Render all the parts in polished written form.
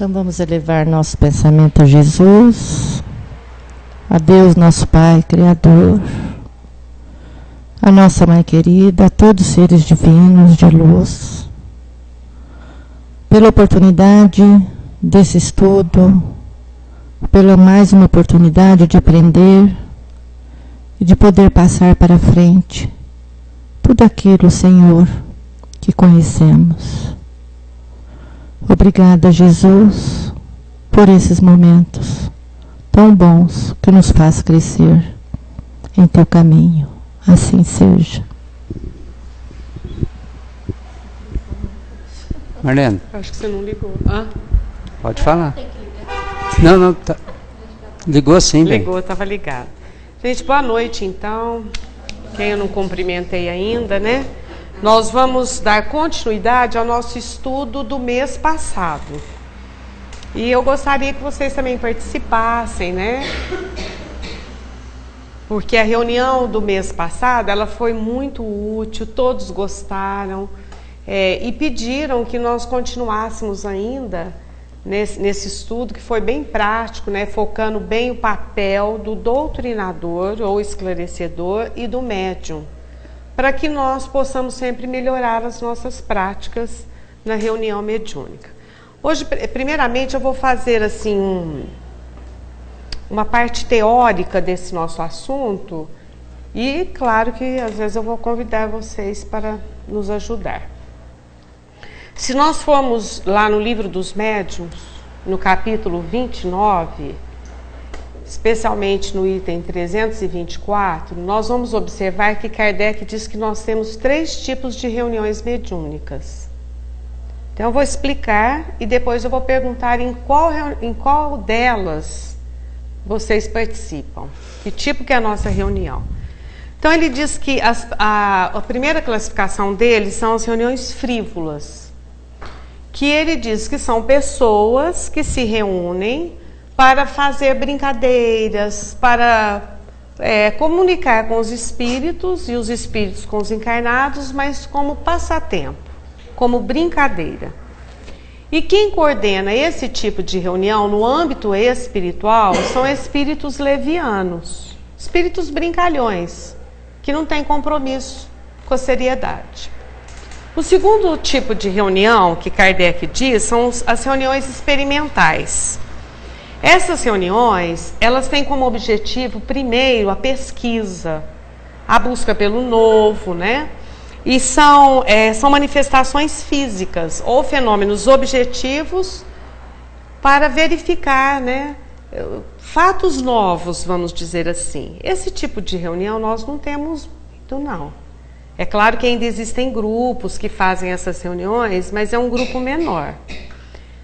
Então vamos elevar nosso pensamento a Jesus, a Deus nosso Pai, Criador, a nossa Mãe querida, a todos os seres divinos de luz, pela oportunidade desse estudo, pela mais uma oportunidade de aprender e de poder passar para frente tudo aquilo, Senhor, que conhecemos. Obrigada, Jesus, por esses momentos tão bons que nos faz crescer em Teu caminho. Assim seja. Marlene. Acho que você não ligou. Pode falar. Não, tá. Ligou sim, bem. Ligou, estava ligado. Gente, boa noite, então. Quem eu não cumprimentei ainda, né? Nós vamos dar continuidade ao nosso estudo do mês passado. E eu gostaria que vocês também participassem, né? Porque a reunião do mês passado, ela foi muito útil, todos gostaram e pediram que nós continuássemos ainda nesse estudo, que foi bem prático, né? Focando bem o papel do doutrinador ou esclarecedor e do médium, para que nós possamos sempre melhorar as nossas práticas na reunião mediúnica. Hoje, primeiramente, eu vou fazer assim uma parte teórica desse nosso assunto e, claro que às vezes eu vou convidar vocês para nos ajudar. Se nós formos lá no Livro dos Médiuns, no capítulo 29, especialmente no item 324, nós vamos observar que Kardec diz que nós temos 3 tipos de reuniões mediúnicas. Então eu vou explicar e depois eu vou perguntar em qual delas vocês participam. Que tipo que é a nossa reunião? Então ele diz que a primeira classificação dele são as reuniões frívolas, que ele diz que são pessoas que se reúnem para fazer brincadeiras, para comunicar com os espíritos e os espíritos com os encarnados, mas como passatempo, como brincadeira. E quem coordena esse tipo de reunião no âmbito espiritual são espíritos levianos, espíritos brincalhões, que não têm compromisso com a seriedade. O segundo tipo de reunião que Kardec diz são as reuniões experimentais. Essas reuniões, elas têm como objetivo, primeiro, a pesquisa, a busca pelo novo, né? E são manifestações físicas ou fenômenos objetivos para verificar, né, fatos novos, vamos dizer assim. Esse tipo de reunião nós não temos muito, não. É claro que ainda existem grupos que fazem essas reuniões, mas é um grupo menor.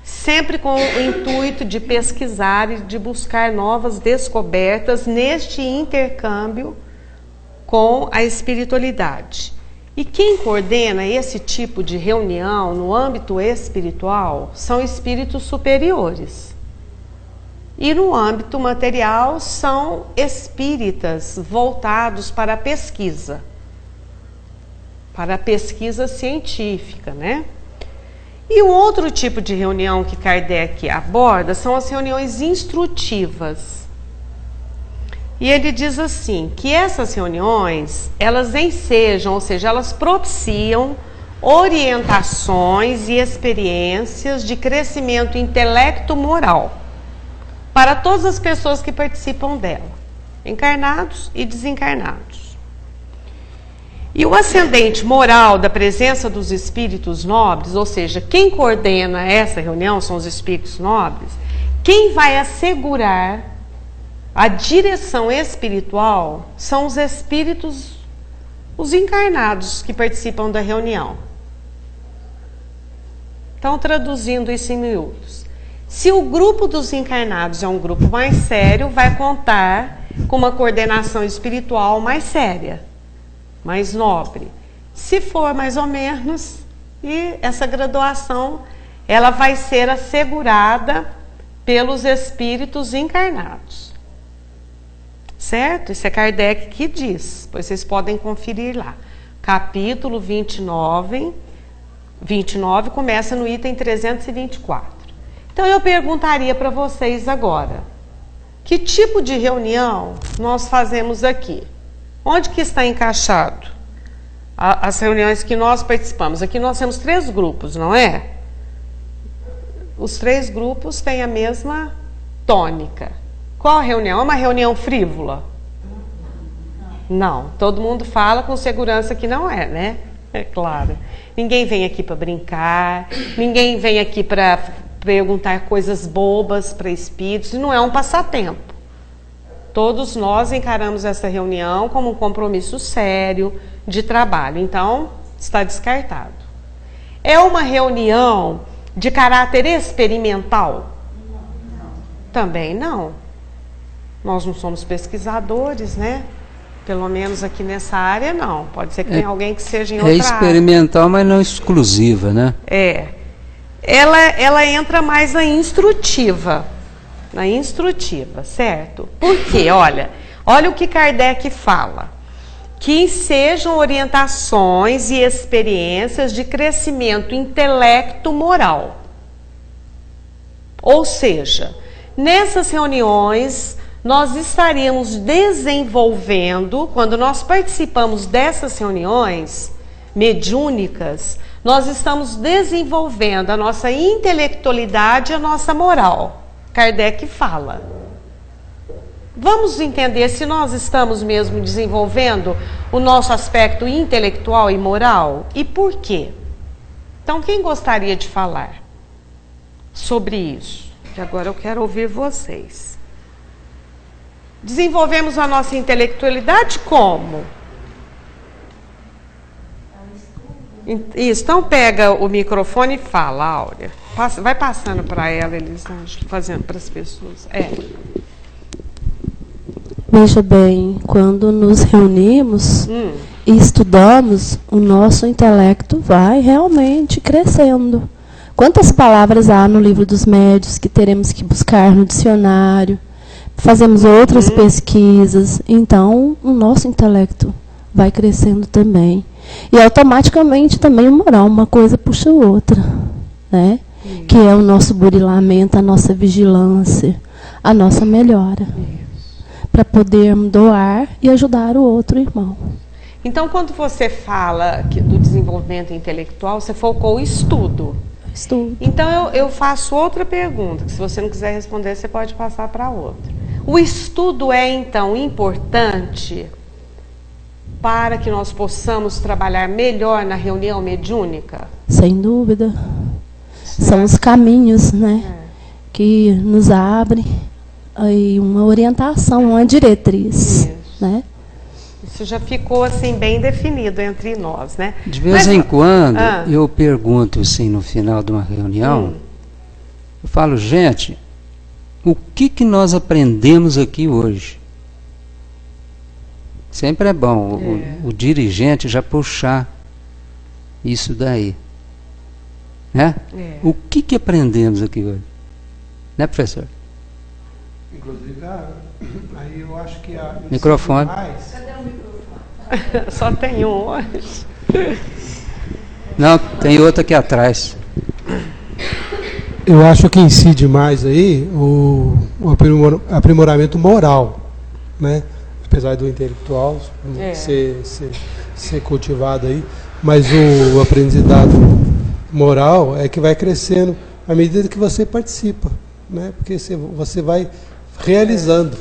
Sempre com o intuito de pesquisar e de buscar novas descobertas neste intercâmbio com a espiritualidade. E quem coordena esse tipo de reunião no âmbito espiritual são espíritos superiores. E no âmbito material são espíritas voltados para a pesquisa científica, né? E um outro tipo de reunião que Kardec aborda são as reuniões instrutivas. E ele diz assim, que essas reuniões, elas ensejam, ou seja, elas propiciam orientações e experiências de crescimento intelecto-moral para todas as pessoas que participam dela, encarnados e desencarnados. E o ascendente moral da presença dos espíritos nobres, ou seja, quem coordena essa reunião são os espíritos nobres, quem vai assegurar a direção espiritual são os espíritos, os encarnados que participam da reunião. Então, traduzindo isso em miúdos, se o grupo dos encarnados é um grupo mais sério, vai contar com uma coordenação espiritual mais séria, mais nobre. Se for mais ou menos, e essa graduação ela vai ser assegurada pelos espíritos encarnados. Certo? Isso é Kardec que diz, pois vocês podem conferir lá. Capítulo 29 começa no item 324. Então eu perguntaria para vocês agora, que tipo de reunião nós fazemos aqui? Onde que está encaixado as reuniões que nós participamos? Aqui nós temos 3 grupos, não é? Os 3 grupos têm a mesma tônica. Qual a reunião? É uma reunião frívola? Não. Todo mundo fala com segurança que não é, né? É claro. Ninguém vem aqui para brincar, ninguém vem aqui para perguntar coisas bobas para espíritos, não é um passatempo. Todos nós encaramos essa reunião como um compromisso sério de trabalho, então está descartado. É uma reunião de caráter experimental? Também não. Nós não somos pesquisadores, né? Pelo menos aqui nessa área, não. Pode ser que tenha alguém que seja em outra área. É experimental, mas não exclusiva, né? Ela entra mais na instrutiva. Na instrutiva, certo? Por quê? Olha o que Kardec fala. Que sejam orientações e experiências de crescimento intelecto-moral. Ou seja, nessas reuniões, nós estaríamos desenvolvendo, quando nós participamos dessas reuniões mediúnicas, nós estamos desenvolvendo a nossa intelectualidade e a nossa moral. Kardec fala. Vamos entender se nós estamos mesmo desenvolvendo o nosso aspecto intelectual e moral? E por quê? Então, quem gostaria de falar sobre isso? Que agora eu quero ouvir vocês. Desenvolvemos a nossa intelectualidade como? Isso, então pega o microfone e fala, Áurea. Vai passando para ela, Elisângela, fazendo para as pessoas. Veja bem, quando nos reunimos e estudamos, o nosso intelecto vai realmente crescendo. Quantas palavras há no livro dos médiuns que teremos que buscar no dicionário? Fazemos outras pesquisas, então o nosso intelecto vai crescendo também. E automaticamente também o moral, uma coisa puxa a outra, né? Que é o nosso burilamento, a nossa vigilância, a nossa melhora. Para podermos doar e ajudar o outro irmão. Então, quando você fala do desenvolvimento intelectual, você focou o estudo. Estudo. Então, eu faço outra pergunta, que se você não quiser responder, você pode passar para outra. O estudo é, então, importante para que nós possamos trabalhar melhor na reunião mediúnica? Sem dúvida. São os caminhos, né, que nos abrem aí uma orientação, uma diretriz. Né? Isso já ficou assim bem definido entre nós, né? De vez em quando eu pergunto assim no final de uma reunião, eu falo, gente, o que nós aprendemos aqui hoje? Sempre é bom o dirigente já puxar isso daí. Né? O que aprendemos aqui hoje? Né, professor? Inclusive, aí eu acho que a... Microfone. Cadê o microfone? Só tem um hoje. Não, tem outro aqui atrás. Eu acho que incide mais aí o aprimoramento moral, né? Apesar do intelectual ser cultivado aí, mas o aprendizado moral é que vai crescendo à medida que você participa, né? Porque você vai realizando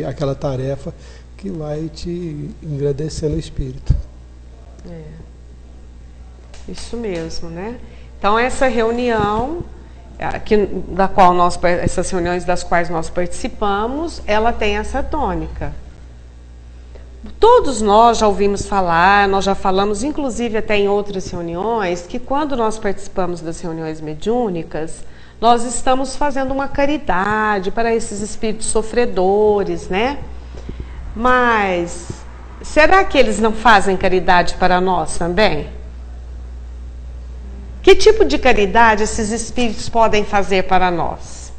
aquela tarefa que vai te engrandecendo o espírito. Isso mesmo, né? Então essa reunião, essas reuniões das quais nós participamos, ela tem essa tônica. Todos nós já ouvimos falar, nós já falamos, inclusive até em outras reuniões, que quando nós participamos das reuniões mediúnicas, nós estamos fazendo uma caridade para esses espíritos sofredores, né? Mas será que eles não fazem caridade para nós também? Que tipo de caridade esses espíritos podem fazer para nós?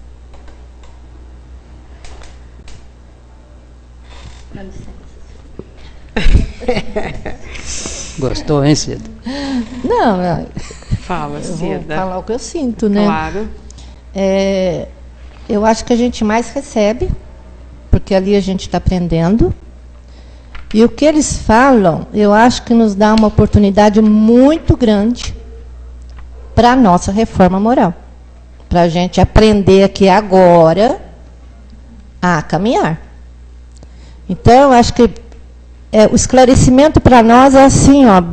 Gostou, hein, Cida? Não, Fala, Cida. Vou falar o que eu sinto, né? Claro. Eu acho que a gente mais recebe, porque ali a gente está aprendendo. E o que eles falam, eu acho que nos dá uma oportunidade muito grande para a nossa reforma moral. Para a gente aprender aqui agora a caminhar. Então, eu acho que o esclarecimento para nós é assim, ó,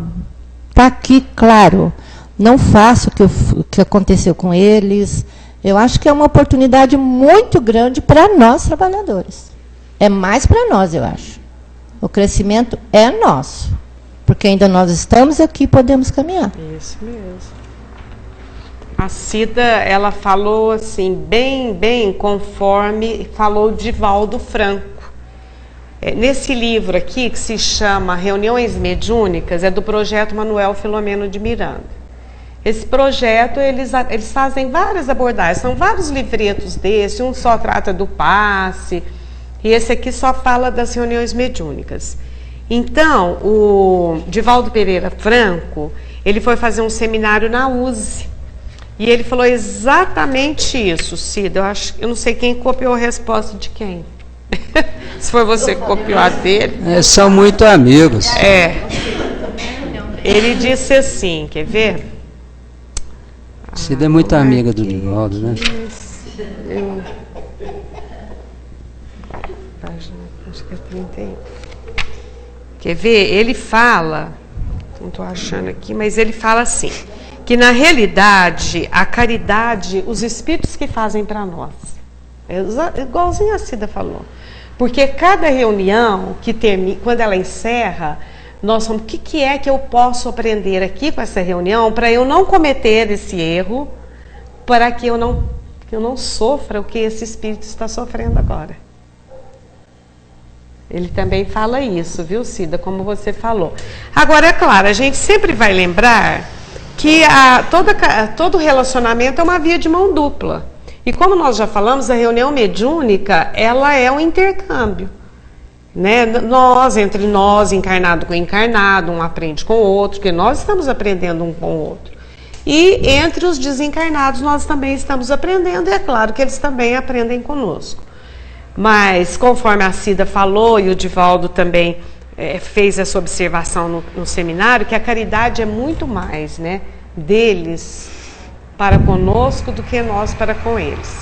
está aqui claro. Não faço o que aconteceu com eles. Eu acho que é uma oportunidade muito grande para nós, trabalhadores. É mais para nós, eu acho. O crescimento é nosso. Porque ainda nós estamos aqui e podemos caminhar. Isso mesmo. A Cida, ela falou assim, bem conforme falou Divaldo Franco. Nesse livro aqui, que se chama Reuniões Mediúnicas, é do projeto Manuel Filomeno de Miranda. Esse projeto, eles fazem várias abordagens, são vários livretos desse, um só trata do passe, e esse aqui só fala das reuniões mediúnicas. Então, o Divaldo Pereira Franco, ele foi fazer um seminário na USE, e ele falou exatamente isso, Cida. Eu não sei quem copiou a resposta de quem. Se foi você que copiou a dele. São muito amigos. Ele disse assim, quer ver? Cida é muito amiga do Divaldo, né? Acho que é 31. Quer ver? Ele fala, não estou achando aqui, mas ele fala assim, que na realidade, a caridade, os espíritos que fazem para nós, igualzinho a Cida falou, porque cada reunião que termina, quando ela encerra, nós falamos, o que é que eu posso aprender aqui com essa reunião para eu não cometer esse erro, para que eu não sofra o que esse espírito está sofrendo agora. Ele também fala isso, viu, Cida, como você falou. Agora, é claro, a gente sempre vai lembrar que todo relacionamento é uma via de mão dupla. E como nós já falamos, a reunião mediúnica, ela é um intercâmbio. Né? Entre nós, encarnado com encarnado, um aprende com o outro, porque nós estamos aprendendo um com o outro. E entre os desencarnados, nós também estamos aprendendo, e é claro que eles também aprendem conosco. Mas, conforme a Cida falou, e o Divaldo também fez essa observação no seminário, que a caridade é muito mais, né, deles para conosco do que nós para com eles.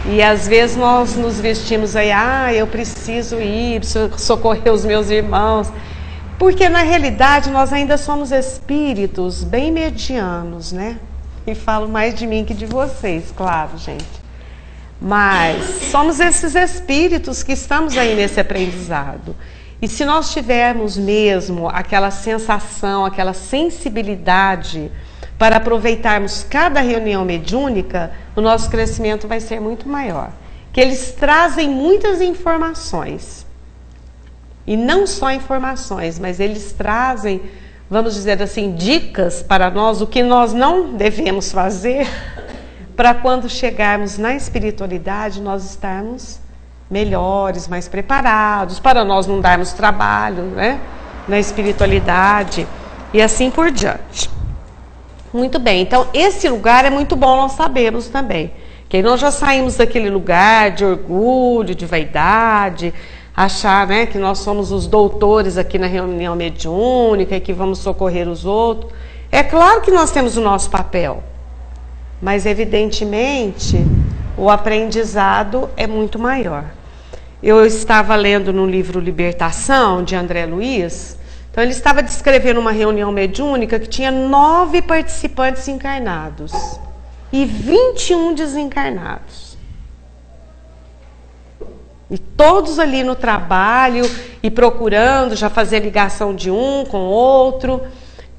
E às vezes nós nos vestimos aí, eu preciso ir socorrer os meus irmãos, porque na realidade nós ainda somos espíritos bem medianos, né? E falo mais de mim que de vocês, claro, gente. Mas somos esses espíritos que estamos aí nesse aprendizado. E se nós tivermos mesmo aquela sensação, aquela sensibilidade para aproveitarmos cada reunião mediúnica, o nosso crescimento vai ser muito maior. Que eles trazem muitas informações. E não só informações, mas eles trazem, vamos dizer assim, dicas para nós, o que nós não devemos fazer, para quando chegarmos na espiritualidade, nós estarmos melhores, mais preparados, para nós não darmos trabalho, né, na espiritualidade, e assim por diante. Muito bem, então esse lugar é muito bom nós sabermos também, que nós já saímos daquele lugar de orgulho, de vaidade, achar, né, que nós somos os doutores aqui na reunião mediúnica e que vamos socorrer os outros. É claro que nós temos o nosso papel, mas evidentemente o aprendizado é muito maior. Eu estava lendo no livro Libertação, de André Luiz. Então, ele estava descrevendo uma reunião mediúnica que tinha 9 participantes encarnados e 21 desencarnados. E todos ali no trabalho e procurando já fazer ligação de um com o outro,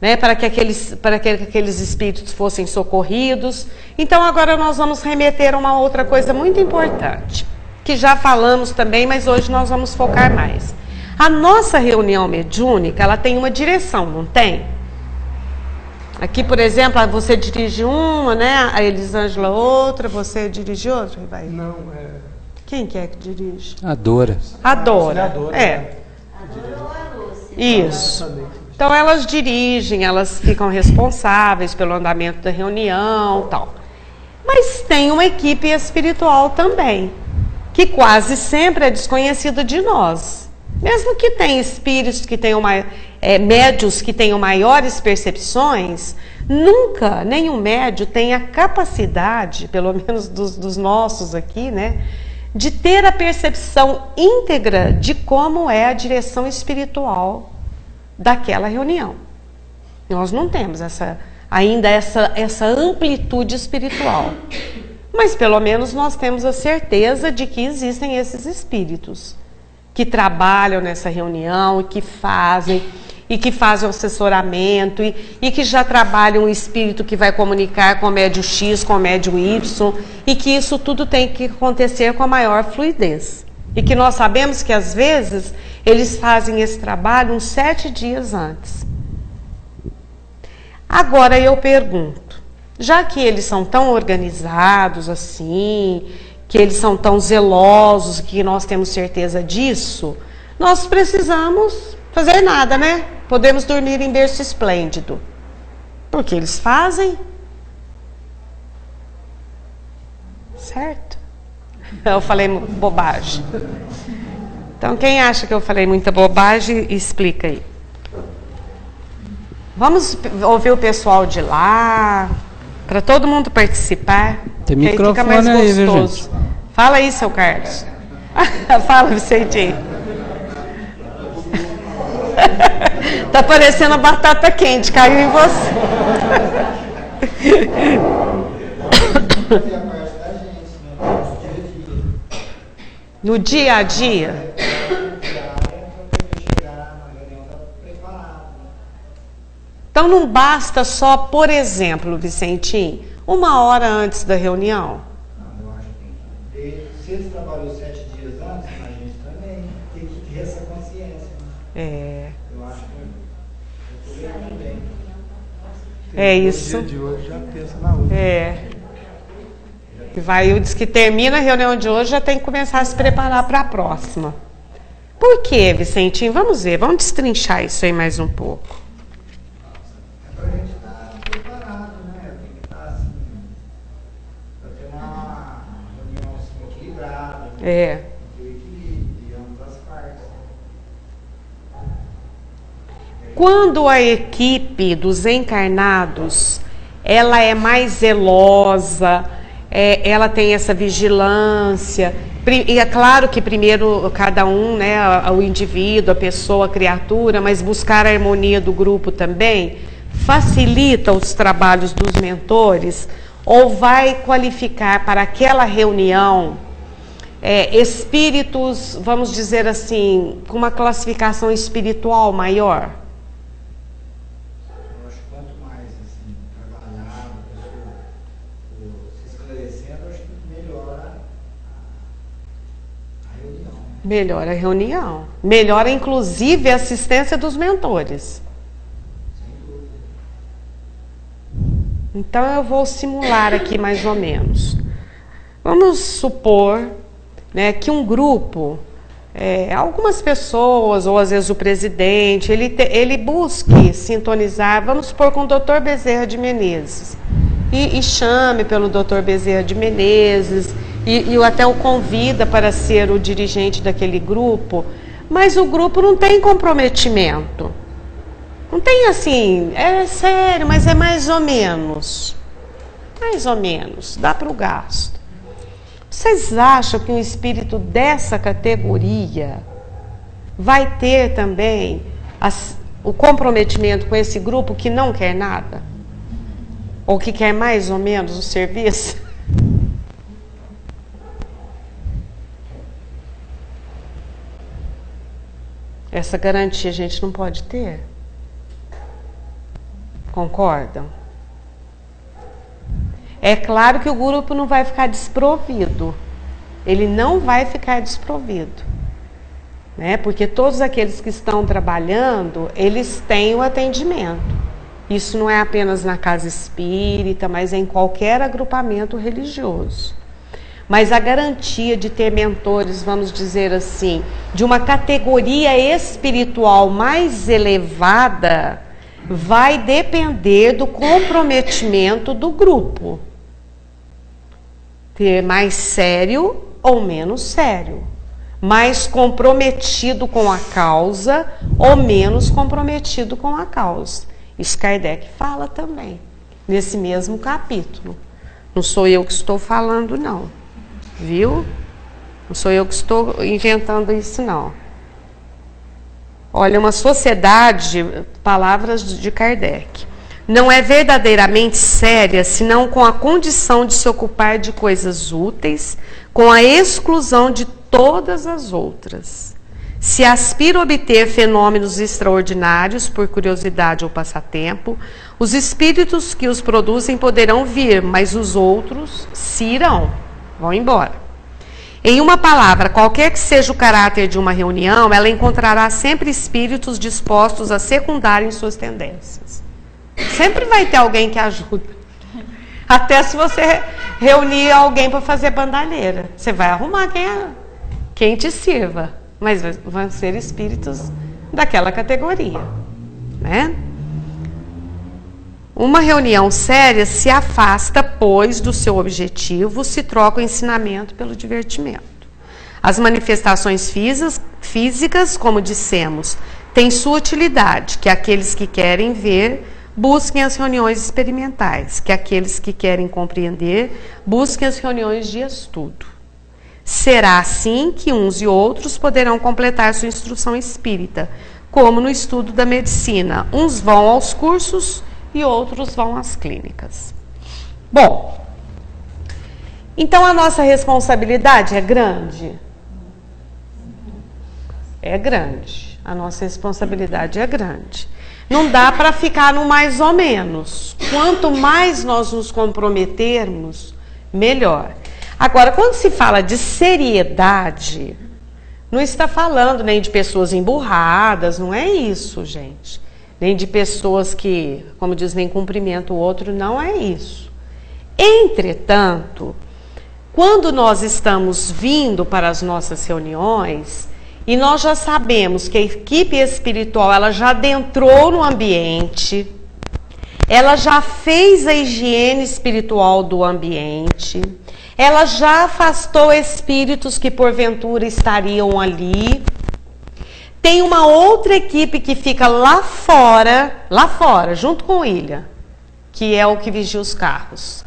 né, para que aqueles espíritos fossem socorridos. Então, agora nós vamos remeter a uma outra coisa muito importante, que já falamos também, mas hoje nós vamos focar mais. A nossa reunião mediúnica, ela tem uma direção, não tem? Aqui, por exemplo, você dirige uma, né? A Elisângela outra, você dirige outra? Vai. Não, Quem que é que dirige? A Dora. A Dora. A Dora, Isso. Então elas dirigem, elas ficam responsáveis pelo andamento da reunião, tal. Mas tem uma equipe espiritual também, que quase sempre é desconhecida de nós. Mesmo que tenha espíritos que tenham médios que tenham maiores percepções, nunca nenhum médio tem a capacidade, pelo menos dos nossos aqui, né, de ter a percepção íntegra de como é a direção espiritual daquela reunião. Nós não temos ainda essa amplitude espiritual. Mas pelo menos nós temos a certeza de que existem esses espíritos que trabalham nessa reunião e que fazem o assessoramento e que já trabalham um espírito que vai comunicar com o médium X, com o médium Y, e que isso tudo tem que acontecer com a maior fluidez. E que nós sabemos que às vezes eles fazem esse trabalho uns 7 dias antes. Agora eu pergunto, já que eles são tão organizados assim, que eles são tão zelosos, que nós temos certeza disso, nós precisamos fazer nada, né? Podemos dormir em berço esplêndido. Porque eles fazem. Certo? Eu falei bobagem. Então, quem acha que eu falei muita bobagem, explica aí. Vamos ouvir o pessoal de lá, para todo mundo participar. Tem microfone fica mais aí, viu, gente? Fala aí, seu Carlos. Fala, Vicentinho. Tá parecendo batata quente, caiu em você. No dia a dia. Então não basta só, por exemplo, Vicentinho, 1 hora antes da reunião. Não, eu acho que tem que ter. Se eles trabalham 7 dias antes, a gente também tem que ter essa consciência. Né? Eu acho que eu também. É isso. No dia de hoje já pensa na outra. Diz que termina a reunião de hoje, já tem que começar a se preparar para a próxima. Por quê, Vicentinho? Vamos ver, vamos destrinchar isso aí mais um pouco. É para a gente estar preparado, né? Tem que estar assim, para ter uma reunião assim, equilibrada. Ter equilíbrio de ambas as partes. Quando a equipe dos encarnados, ela é mais zelosa, ela tem essa vigilância, e é claro que primeiro cada um, né, o indivíduo, a pessoa, a criatura, mas buscar a harmonia do grupo também, facilita os trabalhos dos mentores, ou vai qualificar para aquela reunião espíritos, vamos dizer assim, com uma classificação espiritual maior? Eu acho que quanto mais assim, trabalhado, se esclarecendo, acho que melhora a reunião. Melhora a reunião. Melhora, inclusive, a assistência dos mentores. Então, eu vou simular aqui mais ou menos. Vamos supor, né, que um grupo, algumas pessoas, ou às vezes o presidente, ele busque sintonizar, vamos supor, com o Dr. Bezerra de Menezes. E chame pelo Dr. Bezerra de Menezes, e até o convida para ser o dirigente daquele grupo, mas o grupo não tem comprometimento. Não tem assim, é sério, mas é mais ou menos. Mais ou menos, dá para o gasto. Vocês acham que um espírito dessa categoria vai ter também o comprometimento com esse grupo que não quer nada? Ou que quer mais ou menos o serviço? Essa garantia a gente não pode ter. Concordam? É claro que o grupo não vai ficar desprovido. Ele não vai ficar desprovido. Né? Porque todos aqueles que estão trabalhando, eles têm o atendimento. Isso não é apenas na casa espírita, mas em qualquer agrupamento religioso. mas a garantia de ter mentores, vamos dizer assim, de uma categoria espiritual mais elevada, vai depender do comprometimento do grupo. Ter mais sério ou menos sério. Mais comprometido com a causa ou menos comprometido com a causa. Isso Kardec fala também, nesse mesmo capítulo. Não sou eu que estou falando, não. Viu? Não sou eu que estou inventando isso, não. Olha, uma sociedade, palavras de Kardec, não é verdadeiramente séria senão com a condição de se ocupar de coisas úteis, com a exclusão de todas as outras. Se aspira a obter fenômenos extraordinários por curiosidade ou passatempo, os espíritos que os produzem poderão vir, mas os outros se irão, vão embora. Em uma palavra, qualquer que seja o caráter de uma reunião, ela encontrará sempre espíritos dispostos a secundarem suas tendências. Sempre vai ter alguém que ajuda. Até se você reunir alguém para fazer bandalheira, você vai arrumar quem te sirva. Mas vão ser espíritos daquela categoria, né? Uma reunião séria se afasta, pois, do seu objetivo, se troca o ensinamento pelo divertimento. As manifestações físicas, como dissemos, têm sua utilidade, que aqueles que querem ver busquem as reuniões experimentais, que aqueles que querem compreender busquem as reuniões de estudo. Será assim que uns e outros poderão completar sua instrução espírita, como no estudo da medicina. Uns vão aos cursos e outros vão às clínicas. Bom, então a nossa responsabilidade é grande? É grande. A nossa responsabilidade é grande. Não dá para ficar no mais ou menos. Quanto mais nós nos comprometermos, melhor. Agora, quando se fala de seriedade, não está falando nem de pessoas emburradas, não é isso, gente. Nem de pessoas que, como diz, nem cumprimenta o outro, não é isso. Entretanto, quando nós estamos vindo para as nossas reuniões, e nós já sabemos que a equipe espiritual, ela já adentrou no ambiente, ela já fez a higiene espiritual do ambiente, ela já afastou espíritos que porventura estariam ali. Tem uma outra equipe que fica lá fora, junto com o Ilha, que é o que vigia os carros.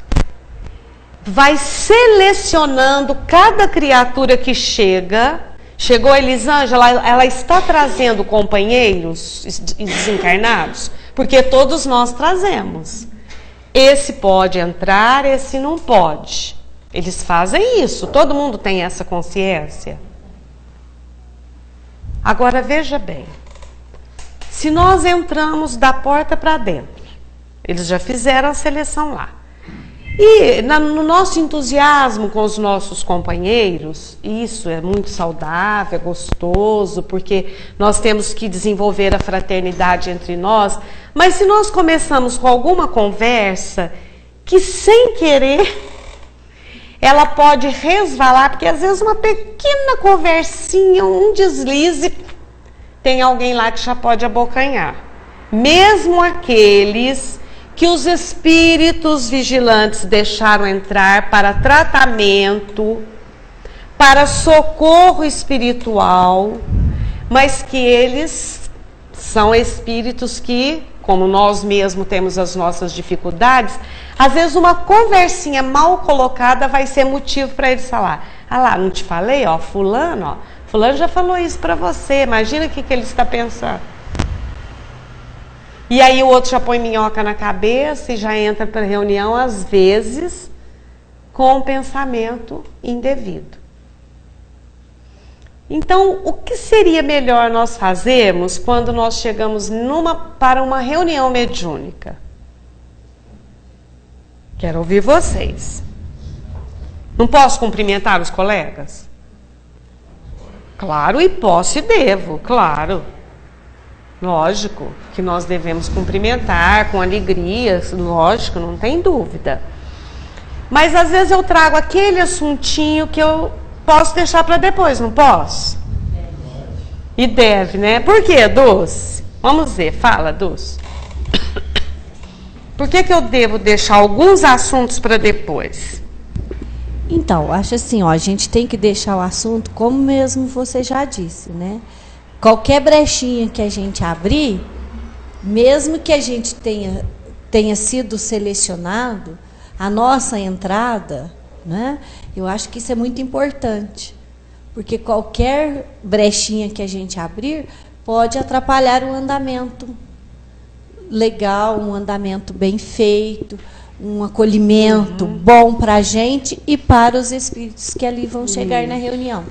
Vai selecionando cada criatura que chega. Chegou a Elisângela, ela está trazendo companheiros desencarnados, porque todos nós trazemos. Esse pode entrar, esse não pode. Eles fazem isso, todo mundo tem essa consciência. Agora veja bem, se nós entramos da porta para dentro, eles já fizeram a seleção lá. E no nosso entusiasmo com os nossos companheiros, isso é muito saudável, é gostoso, porque nós temos que desenvolver a fraternidade entre nós. Mas se nós começamos com alguma conversa que sem querer ela pode resvalar, porque às vezes uma pequena conversinha, um deslize, tem alguém lá que já pode abocanhar. Mesmo aqueles que os espíritos vigilantes deixaram entrar para tratamento, para socorro espiritual, mas que eles são espíritos que, como nós mesmos temos as nossas dificuldades, às vezes uma conversinha mal colocada vai ser motivo para eles falar: ah lá, não te falei, ó, fulano já falou isso para você, imagina o que ele está pensando. E aí o outro já põe minhoca na cabeça e já entra para a reunião, às vezes, com um pensamento indevido. Então, o que seria melhor nós fazermos quando nós chegamos para uma reunião mediúnica? Quero ouvir vocês. Não posso cumprimentar os colegas? Claro, e posso e devo, claro. Lógico que nós devemos cumprimentar com alegria, lógico, não tem dúvida. Mas às vezes eu trago aquele assuntinho que eu posso deixar para depois, não posso? E deve, né? Por quê, Dulce? Vamos ver, fala, Dulce. Por que eu devo deixar alguns assuntos para depois? Então, acho assim, ó, a gente tem que deixar o assunto, como mesmo você já disse, né? Qualquer brechinha que a gente abrir, mesmo que a gente tenha sido selecionado, a nossa entrada, né? Eu acho que isso é muito importante, porque qualquer brechinha que a gente abrir pode atrapalhar o andamento legal, um andamento bem feito, um acolhimento bom para a gente e para os espíritos que ali vão chegar na reunião.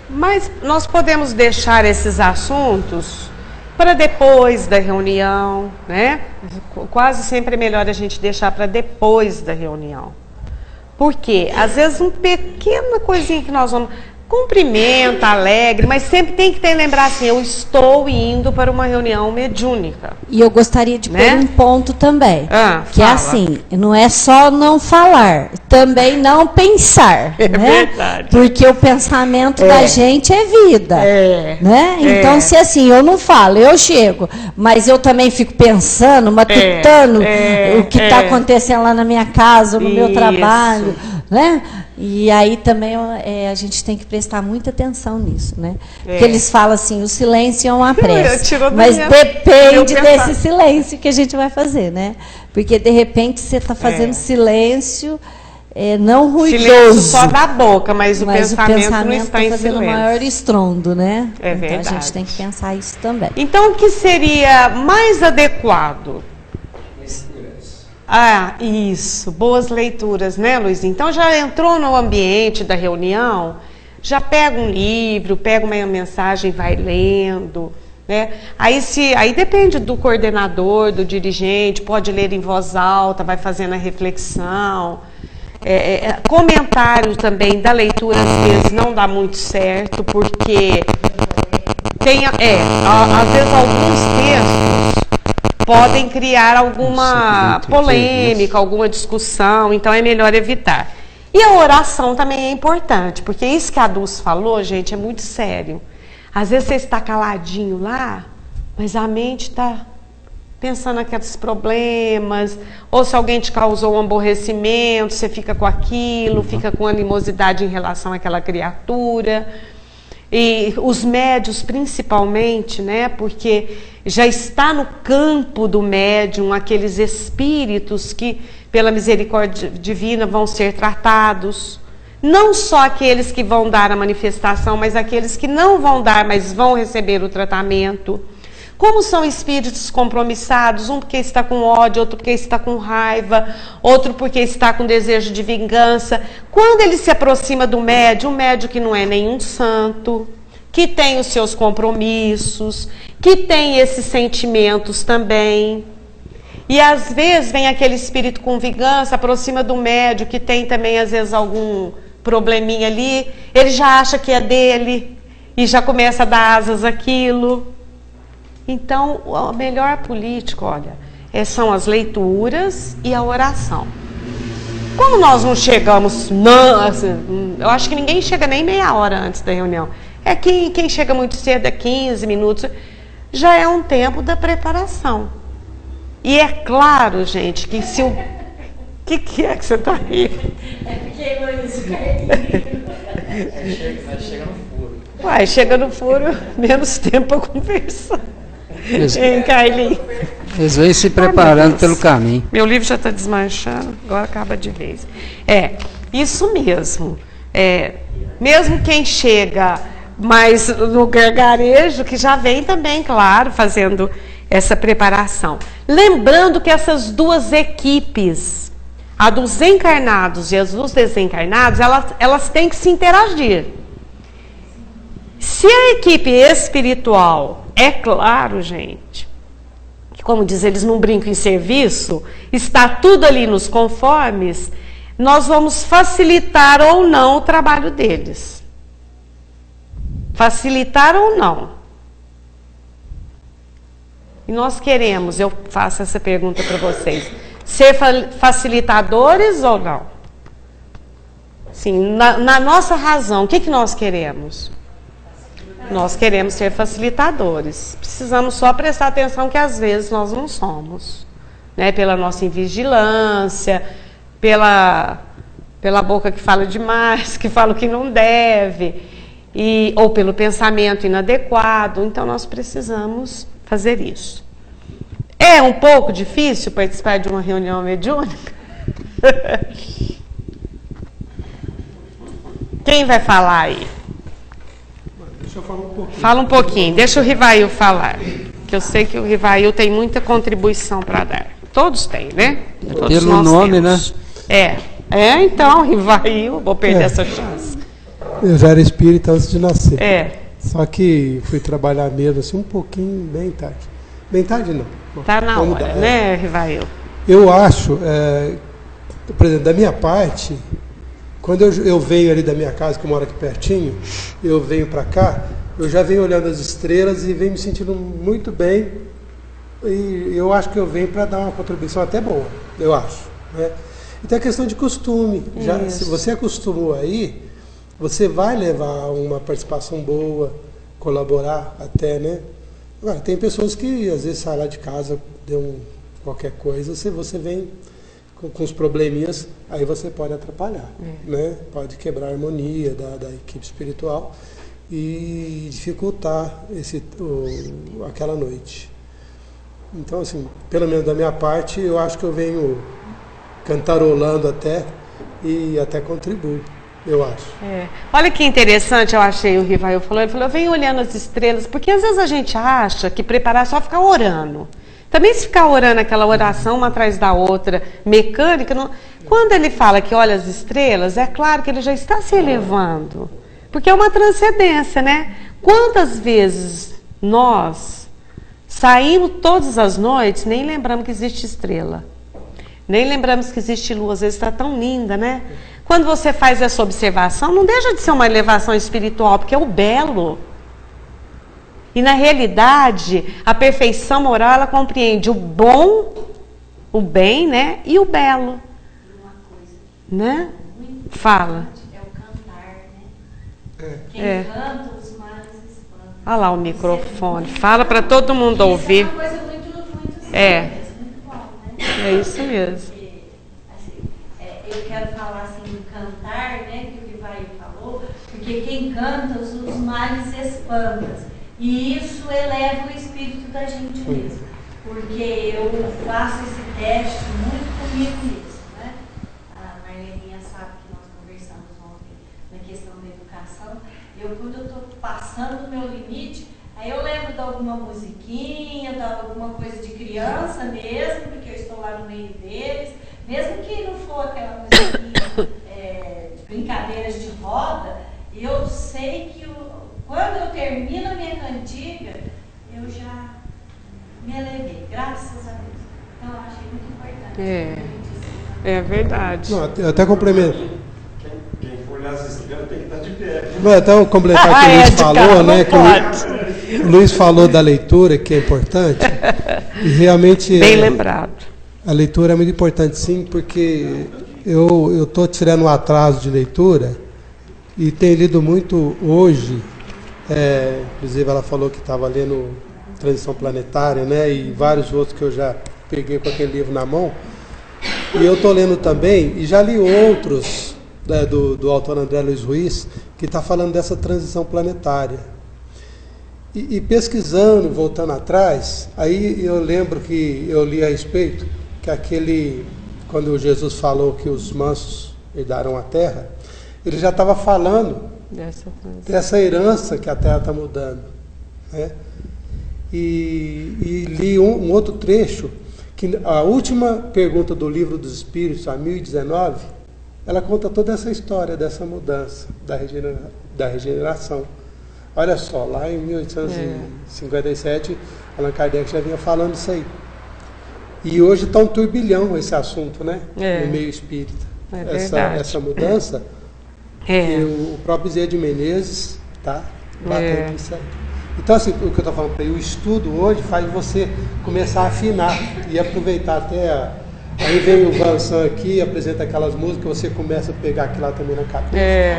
Mas nós podemos deixar esses assuntos para depois da reunião, né? Quase sempre é melhor a gente deixar para depois da reunião. Por quê? Às vezes uma pequena coisinha que nós vamos... Cumprimenta, alegre, mas sempre tem que lembrar assim, eu estou indo para uma reunião mediúnica. E eu gostaria de pôr um ponto também, que fala. É assim, não é só não falar, também não pensar, né? Verdade. Porque o pensamento da gente é vida, né? Então, se assim, eu não falo, eu chego, mas eu também fico pensando, matutando o que está acontecendo lá na minha casa, no meu trabalho, né? E aí também a gente tem que prestar muita atenção nisso, né? Porque eles falam assim, o silêncio é uma prece. Mas depende desse silêncio que a gente vai fazer, né? Porque de repente você está fazendo silêncio não ruidoso. Silêncio só da boca, mas o pensamento não está em silêncio. O maior estrondo, né? É verdade. Então a gente tem que pensar isso também. Então o que seria mais adequado? Isso, boas leituras, né, Luiz? Então já entrou no ambiente da reunião, já pega um livro, pega uma mensagem, vai lendo, né? Aí depende do coordenador, do dirigente, pode ler em voz alta, vai fazendo a reflexão. Comentário também da leitura às vezes não dá muito certo, porque tem, às vezes alguns textos podem criar alguma polêmica, alguma discussão, então é melhor evitar. E a oração também é importante, porque isso que a Dulce falou, gente, é muito sério. Às vezes você está caladinho lá, mas a mente está pensando naqueles problemas, ou se alguém te causou um aborrecimento, você fica com aquilo, fica com animosidade em relação àquela criatura. E os médios principalmente, né, porque já está no campo do médium aqueles espíritos que, pela misericórdia divina, vão ser tratados. Não só aqueles que vão dar a manifestação, mas aqueles que não vão dar, mas vão receber o tratamento. Como são espíritos compromissados, um porque está com ódio, outro porque está com raiva, outro porque está com desejo de vingança. Quando ele se aproxima do médium, um médium que não é nenhum santo, que tem os seus compromissos, que tem esses sentimentos também. E às vezes vem aquele espírito com vingança, aproxima do médium, que tem também às vezes algum probleminha ali, ele já acha que é dele e já começa a dar asas àquilo. Então, o melhor político, olha, são as leituras e a oração. Como nós não chegamos, eu acho que ninguém chega nem meia hora antes da reunião. Quem chega muito cedo, 15 minutos, já é um tempo da preparação. E é claro, gente, que se o... que é que você está rindo? Porque isso chega no furo. Uai, chega no furo, menos tempo para conversar. Hein, Carlinhos? Eles vêm se preparando pelo caminho. Meu livro já está desmanchando, agora acaba de vez. Isso mesmo. Mesmo quem chega mais no gargarejo, que já vem também, claro, fazendo essa preparação. Lembrando que essas duas equipes, a dos encarnados e as dos desencarnados, elas têm que se interagir. Se a equipe espiritual, é claro, gente, que como diz, eles não brincam em serviço, está tudo ali nos conformes, nós vamos facilitar ou não o trabalho deles. Facilitar ou não. E nós queremos, eu faço essa pergunta para vocês, ser facilitadores ou não? Sim, na nossa razão, o que nós queremos? Nós queremos ser facilitadores. Precisamos só prestar atenção que às vezes nós não somos, né? Pela nossa invigilância, pela boca que fala demais, que fala o que não deve, ou pelo pensamento inadequado. Então nós precisamos fazer isso. É um pouco difícil participar de uma reunião mediúnica? Quem vai falar aí? Deixa eu falar um pouquinho. Fala um pouquinho, deixa o Rivail falar. Que eu sei que o Rivail tem muita contribuição para dar. Todos têm, né? Todos pelo nome, temos. né? Então, Rivail, vou perder essa chance. Eu já era espírita antes de nascer. É. Só que fui trabalhar mesmo assim um pouquinho bem tarde. Bem tarde não. Tá na hora, né, Rivail? Eu acho, por exemplo, da minha parte, quando eu venho ali da minha casa, que eu moro aqui pertinho, eu venho para cá, eu já venho olhando as estrelas e venho me sentindo muito bem. E eu acho que eu venho para dar uma contribuição até boa, eu acho, né? E tem a questão de costume. Já, se você acostumou aí, você vai levar uma participação boa, colaborar até, né? Agora, tem pessoas que às vezes saem lá de casa, deu qualquer coisa, você vem com os probleminhas, aí você pode atrapalhar, né? Pode quebrar a harmonia da equipe espiritual e dificultar aquela noite. Então, assim, pelo menos da minha parte, eu acho que eu venho cantarolando até e até contribuo, eu acho. Olha que interessante, eu achei, o Rivail falou, ele falou, eu venho olhando as estrelas, porque às vezes a gente acha que preparar é só ficar orando. Também se ficar orando aquela oração uma atrás da outra, mecânica, não... Quando ele fala que olha as estrelas, é claro que ele já está se elevando, porque é uma transcendência, né? Quantas vezes nós saímos todas as noites, nem lembramos que existe estrela, nem lembramos que existe lua, às vezes está tão linda, né? Quando você faz essa observação, não deixa de ser uma elevação espiritual, porque é o belo. E na realidade, a perfeição moral, ela compreende o bom, o bem, né? E o belo. Uma coisa, né? muito Fala. É o cantar, né? Quem canta, os males espantam. Olha lá o microfone. Fala para todo mundo ouvir. É uma coisa muito É. muito bom, né? É isso mesmo. Porque, assim, eu quero falar assim do cantar, né? Que o Rivail falou, porque quem canta, os males espantam. E isso eleva o espírito da gente mesmo. Porque eu faço esse teste muito comigo mesmo, né? A Marleninha sabe que nós conversamos ontem na questão da educação. Quando eu estou passando o meu limite, aí eu lembro de alguma musiquinha, de alguma coisa de criança mesmo, porque eu estou lá no meio deles, mesmo que não for aquela musiquinha de brincadeiras de roda, eu sei que quando eu termino a minha cantiga, eu já me elevei, graças a Deus. Então eu achei muito importante. É verdade. Não, eu até complemento. Quem for olhar as estrelas tem que estar de pé. Não, até completar o que o Luiz falou, né? Que o Luiz falou da leitura, que é importante. E realmente. Bem lembrado. A leitura é muito importante, sim, porque eu estou tirando um atraso de leitura e tenho lido muito hoje. Inclusive ela falou que estava lendo Transição Planetária, né? E vários outros que eu já peguei com aquele livro na mão. E eu estou lendo também, e já li outros, né, do autor André Luiz Ruiz, que está falando dessa transição planetária. E pesquisando, voltando atrás, aí eu lembro que eu li a respeito que quando Jesus falou que os mansos herdarão a terra, ele já estava falando dessa herança que a terra está mudando, né? E li um outro trecho, que a última pergunta do Livro dos Espíritos, a 1019, ela conta toda essa história dessa mudança, da regeneração. Olha só, lá em 1857, Allan Kardec já vinha falando isso aí. E hoje está um turbilhão esse assunto, né? No meio espírita. Essa mudança, que o próprio Zé de Menezes está batendo isso aí. Então, assim, o que eu estou falando para aí, o estudo hoje faz você começar a afinar e aproveitar até aí vem o Vansan aqui, apresenta aquelas músicas, você começa a pegar aquilo lá também na cabeça.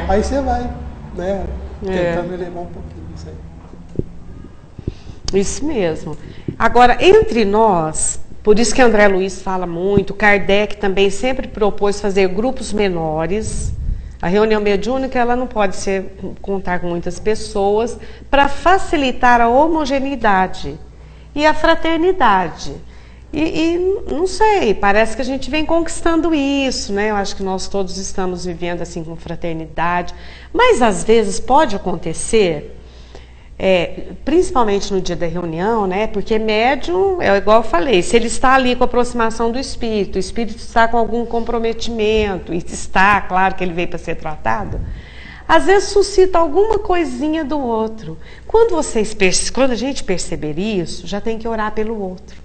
Aí você vai, né, tentando elevar um pouquinho isso aí. Isso mesmo. Agora, entre nós, por isso que André Luiz fala muito, Kardec também sempre propôs fazer grupos menores. A reunião mediúnica ela não pode contar com muitas pessoas para facilitar a homogeneidade e a fraternidade. E não sei, parece que a gente vem conquistando isso, né? Eu acho que nós todos estamos vivendo assim com fraternidade, mas às vezes pode acontecer, principalmente no dia da reunião, né? Porque médium, é igual eu falei, se ele está ali com a aproximação do espírito, o espírito está com algum comprometimento, e está, claro que ele veio para ser tratado, às vezes suscita alguma coisinha do outro. Quando a gente perceber isso, já tem que orar pelo outro.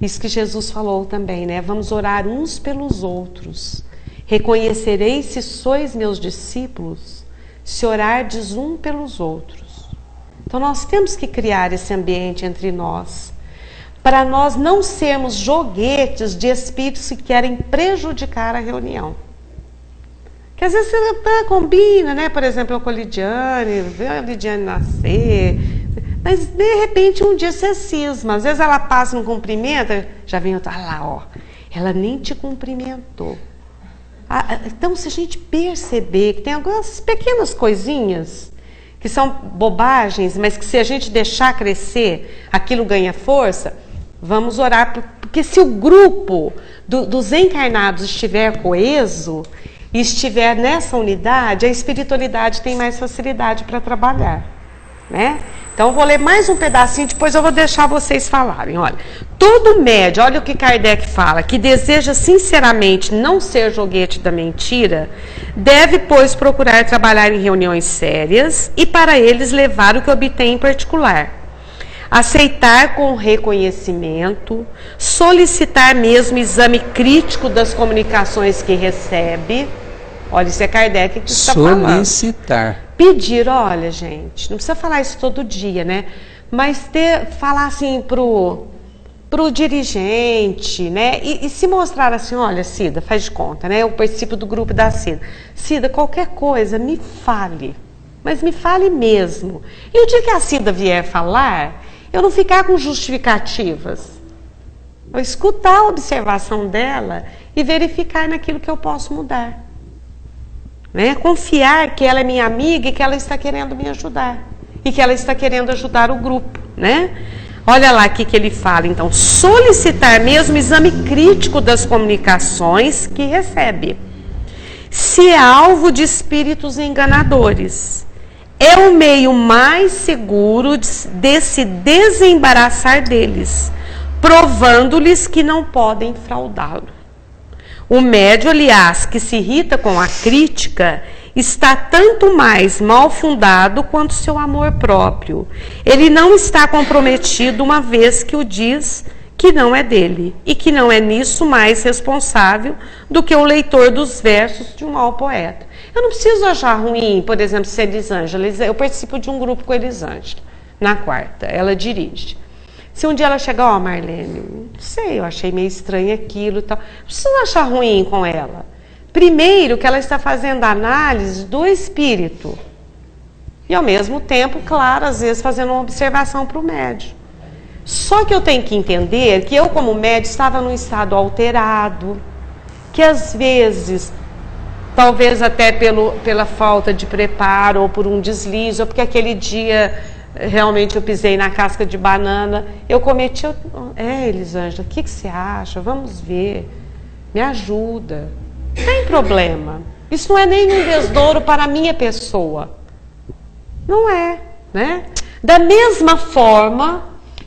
Isso que Jesus falou também, né? Vamos orar uns pelos outros. Reconhecereis se sois meus discípulos, se orardes um pelos outros. Então nós temos que criar esse ambiente entre nós, para nós não sermos joguetes de espíritos que querem prejudicar a reunião. Que às vezes você combina, né? Por exemplo, eu com a Lidiane, ver a Lidiane nascer, mas de repente um dia você cisma, às vezes ela passa um cumprimento, já vem outra, lá, ó, ela nem te cumprimentou. Então, se a gente perceber que tem algumas pequenas coisinhas que são bobagens, mas que se a gente deixar crescer, aquilo ganha força, vamos orar, porque se o grupo dos encarnados estiver coeso e estiver nessa unidade, a espiritualidade tem mais facilidade para trabalhar, né? Então, eu vou ler mais um pedacinho, depois eu vou deixar vocês falarem. Olha, todo médium, olha o que Kardec fala, que deseja sinceramente não ser joguete da mentira, deve, pois, procurar trabalhar em reuniões sérias e, para eles, levar o que obtém em particular. Aceitar com reconhecimento, solicitar mesmo exame crítico das comunicações que recebe. Olha, isso é Kardec que está falando. Solicitar. Pedir, olha, gente, não precisa falar isso todo dia, né? Mas falar assim pro dirigente, né? E se mostrar assim, olha, Cida, faz de conta, né? Eu participo do grupo da Cida. Cida, qualquer coisa, me fale. Mas me fale mesmo. E o dia que a Cida vier falar, eu não ficar com justificativas. Eu escutar a observação dela e verificar naquilo que eu posso mudar. Né? Confiar que ela é minha amiga e que ela está querendo me ajudar. E que ela está querendo ajudar o grupo, né? Olha lá o que ele fala, então. Solicitar mesmo exame crítico das comunicações que recebe. Se é alvo de espíritos enganadores, é o meio mais seguro de se desembaraçar deles, provando-lhes que não podem fraudá-lo. O médium, aliás, que se irrita com a crítica, está tanto mais mal fundado quanto seu amor próprio. Ele não está comprometido uma vez que o diz que não é dele e que não é nisso mais responsável do que o leitor dos versos de um mau poeta. Eu não preciso achar ruim, por exemplo, se Elisângela. Eu participo de um grupo com Elisângela, na quarta, ela dirige. Se um dia ela chegar, ó, Marlene, não sei, eu achei meio estranho aquilo e tal. Não precisa achar ruim com ela. Primeiro, que ela está fazendo análise do espírito. E, ao mesmo tempo, claro, às vezes fazendo uma observação para o médium. Só que eu tenho que entender que eu, como médium, estava num estado alterado, que às vezes, talvez até pela falta de preparo, ou por um deslize, ou porque aquele dia realmente eu pisei na casca de banana, eu cometi... Elisângela, o que você acha? Vamos ver. Me ajuda. Não tem problema. Isso não é nenhum desdouro para a minha pessoa. Não é, né? Da mesma forma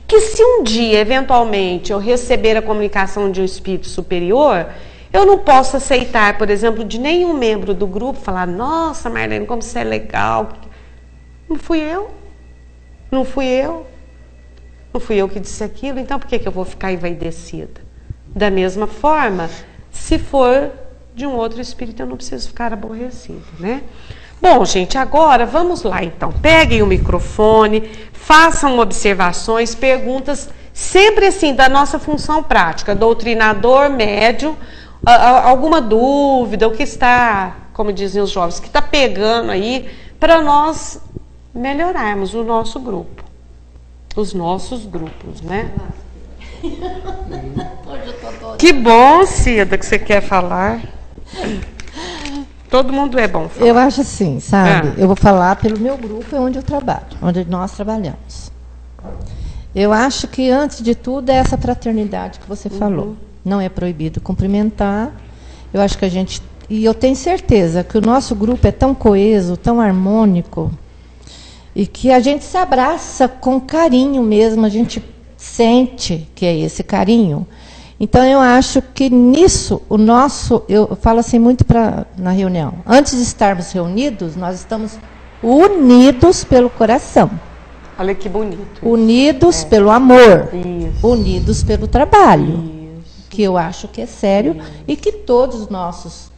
que se um dia, eventualmente, eu receber a comunicação de um espírito superior, eu não posso aceitar, por exemplo, de nenhum membro do grupo falar, nossa, Marlene, como você é legal. Não fui eu. Não fui eu. Não fui eu que disse aquilo, então por que eu vou ficar envaidecida? Da mesma forma, se for de um outro espírito, eu não preciso ficar aborrecida, né? Bom, gente, agora vamos lá, então. Peguem o microfone, façam observações, perguntas, sempre assim, da nossa função prática, doutrinador, médium, alguma dúvida, o que está, como dizem os jovens, que está pegando aí, para nós melhorarmos o nosso grupo, os nossos grupos, né? Que bom, Cida, que você quer falar. Todo mundo é bom falar. Eu acho assim, sabe? Eu vou falar pelo meu grupo, é onde eu trabalho, onde nós trabalhamos. Eu acho que, antes de tudo, é essa fraternidade que você falou. Não é proibido cumprimentar. Eu acho que a gente... E eu tenho certeza que o nosso grupo é tão coeso, tão harmônico, e que a gente se abraça com carinho mesmo, a gente sente que é esse carinho. Então, eu acho que nisso, o nosso... Eu falo assim muito na reunião. Antes de estarmos reunidos, nós estamos unidos pelo coração. Olha que bonito. Unidos pelo amor. Isso. Unidos pelo trabalho. Isso. Que eu acho que é sério. E que todos os nossos...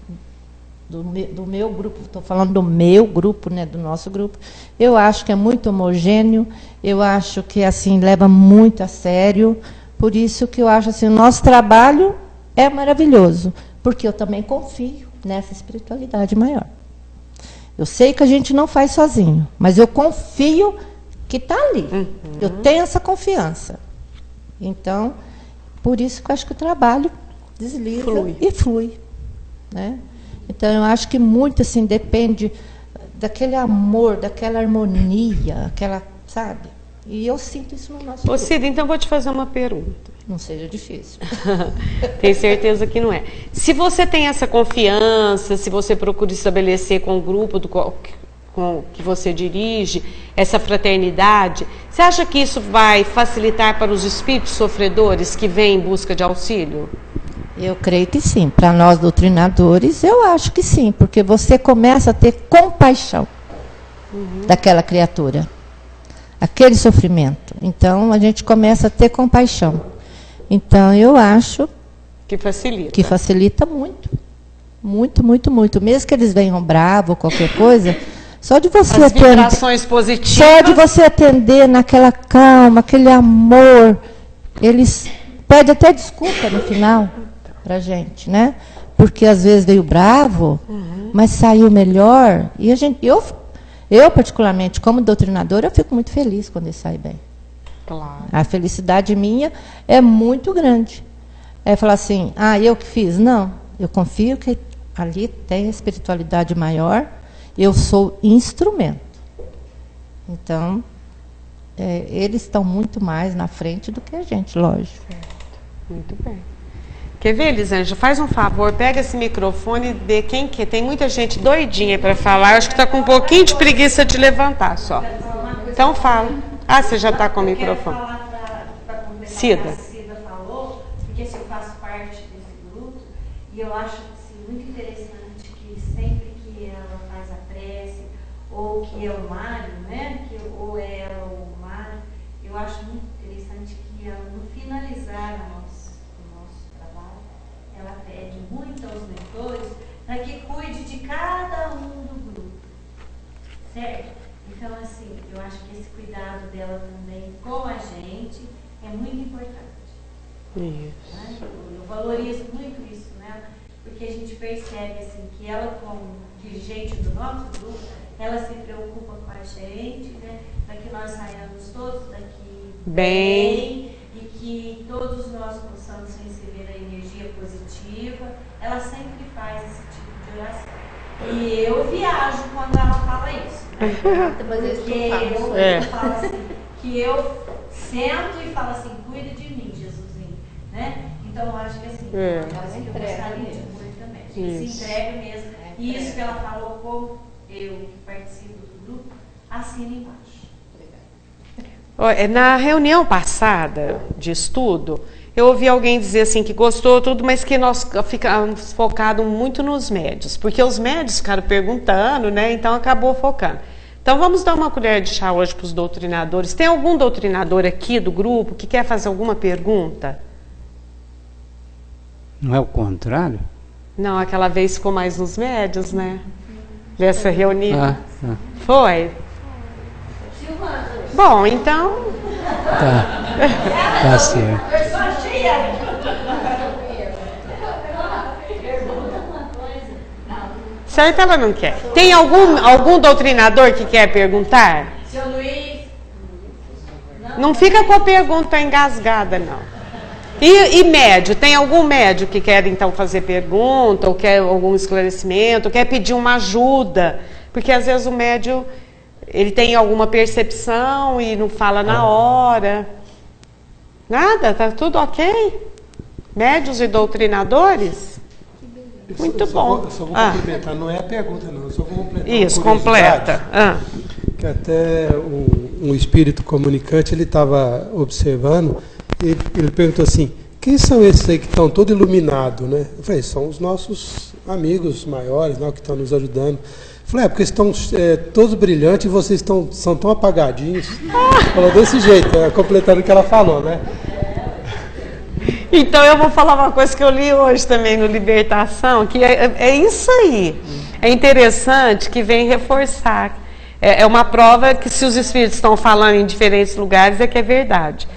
Do meu grupo, estou falando do meu grupo, né, do nosso grupo, eu acho que é muito homogêneo, eu acho que assim leva muito a sério, por isso que eu acho assim, o nosso trabalho é maravilhoso, porque eu também confio nessa espiritualidade maior. Eu sei que a gente não faz sozinho, mas eu confio que está ali. Eu tenho essa confiança. Então, por isso que eu acho que o trabalho desliza e flui, né? Então, eu acho que muito, assim, depende daquele amor, daquela harmonia, aquela, sabe? E eu sinto isso no nosso grupo. Ô, Cida, então vou te fazer uma pergunta. Não seja difícil. Tenho certeza que não é. Se você tem essa confiança, se você procura estabelecer com o grupo com que você dirige, essa fraternidade, você acha que isso vai facilitar para os espíritos sofredores que vêm em busca de auxílio? Eu creio que sim. Para nós doutrinadores, eu acho que sim, porque você começa a ter compaixão daquela criatura, aquele sofrimento. Então, a gente começa a ter compaixão. Então, eu acho que facilita muito. Muito, muito, muito. Mesmo que eles venham bravos ou qualquer coisa, só de você as vibrações positivas. Só de você atender naquela calma, aquele amor, eles pedem até desculpa no final pra gente, né? Porque às vezes veio bravo, mas saiu melhor. E eu particularmente, como doutrinadora, eu fico muito feliz quando ele sai bem. Claro. A felicidade minha é muito grande. É falar assim, eu que fiz? Não, eu confio que ali tem a espiritualidade maior, eu sou instrumento. Então, eles estão muito mais na frente do que a gente, lógico. Muito bem. Quer ver, Elisângela? Faz um favor, pega esse microfone e vê quem que tem muita gente doidinha para falar. Acho que está com um pouquinho de preguiça de levantar só. Então fala. Você já está com o microfone. Cida. Cida falou, porque eu faço parte desse grupo e eu acho muito interessante que sempre que ela faz a prece, ou que é o Mário, né? Ou é ela ou o Mário, eu acho muito interessante que ela, no finalizar o nosso trabalho, ela pede muito aos mentores para que cuide de cada um do grupo, certo? Então, assim, eu acho que esse cuidado dela também com a gente é muito importante. Isso. Né? Eu valorizo muito isso, né? Porque a gente percebe assim, que ela, como dirigente do nosso grupo, ela se preocupa com a gente, né? Para que nós saiamos todos daqui bem e que todos nós possamos receber a energia positiva. Ela sempre faz esse tipo de oração. E eu viajo quando ela fala isso. Né? Porque eu falo assim, que eu sento e falo assim, cuida de mim, Jesusinho. Né? Então eu acho que assim, ela se gostaria de muito também. A gente se entrega mesmo. E isso que ela falou, como eu que participo do grupo, assina embaixo. Na reunião passada de estudo, eu ouvi alguém dizer assim que gostou tudo, mas que nós ficamos focados muito nos médios, porque os médios ficaram perguntando, né? Então acabou focando. Então vamos dar uma colher de chá hoje para os doutrinadores. Tem algum doutrinador aqui do grupo que quer fazer alguma pergunta? Não é o contrário? Não, aquela vez ficou mais nos médios, né? Dessa reunião. Foi? Bom, então... Tá. Tá certo. Certo, ela não quer. Tem algum doutrinador que quer perguntar? Seu Luiz. Não fica com a pergunta engasgada, não. E médio? Tem algum médio que quer, então, fazer pergunta, ou quer algum esclarecimento, ou quer pedir uma ajuda? Porque, às vezes, o médio, ele tem alguma percepção e não fala na hora. Nada? Tá tudo ok? Médios e doutrinadores? Muito bom. Eu só vou complementar, não é a pergunta, não. Eu só vou completar. Isso, completa. Que até um espírito comunicante, ele estava observando, e ele perguntou assim, quem são esses aí que estão todos iluminados, né? Eu falei, são os nossos amigos maiores, né, que estão nos ajudando. Eu falei, porque estão todos brilhantes e vocês são tão apagadinhos. Falou desse jeito, completando o que ela falou, né? Então eu vou falar uma coisa que eu li hoje também no Libertação, que é isso aí. É interessante que vem reforçar. É uma prova que se os espíritos estão falando em diferentes lugares é que é verdade.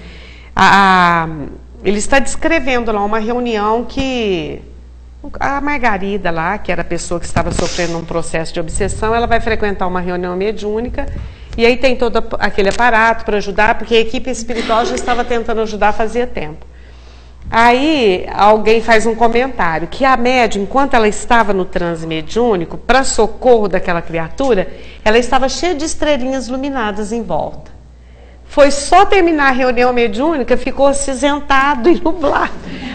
Ele está descrevendo lá uma reunião que a Margarida lá, que era a pessoa que estava sofrendo um processo de obsessão, ela vai frequentar uma reunião mediúnica e aí tem todo aquele aparato para ajudar, porque a equipe espiritual já estava tentando ajudar fazia tempo. Aí alguém faz um comentário que a médium, enquanto ela estava no transe mediúnico, para socorro daquela criatura, ela estava cheia de estrelinhas iluminadas em volta. Foi só terminar a reunião mediúnica, ficou acinzentado e nublado.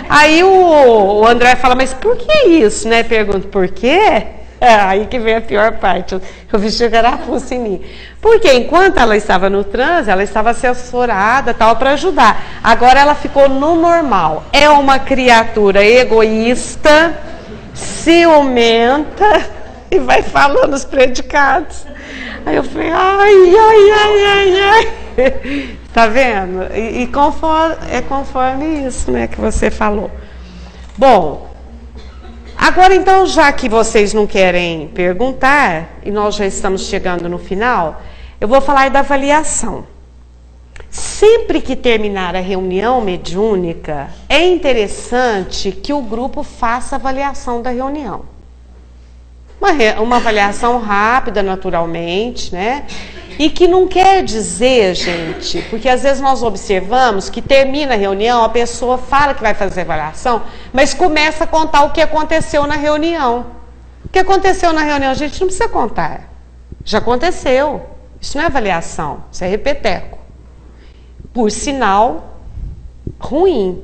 Aí o André fala, mas por que isso, né? Pergunto, por quê? Aí que vem a pior parte, eu vesti carapuça em mim. Porque enquanto ela estava no transe, ela estava assessorada tal para ajudar. Agora ela ficou no normal. É uma criatura egoísta, ciumenta e vai falando os predicados. Aí eu falei, ai. Tá vendo? E conforme isso, né, que você falou. Bom, agora, então, já que vocês não querem perguntar, e nós já estamos chegando no final, eu vou falar da avaliação. Sempre que terminar a reunião mediúnica, é interessante que o grupo faça a avaliação da reunião. Uma avaliação rápida, naturalmente, né? E que não quer dizer, gente, porque às vezes nós observamos que termina a reunião, a pessoa fala que vai fazer avaliação, mas começa a contar o que aconteceu na reunião. O que aconteceu na reunião, a gente não precisa contar. Já aconteceu. Isso não é avaliação, isso é repeteco. Por sinal, ruim.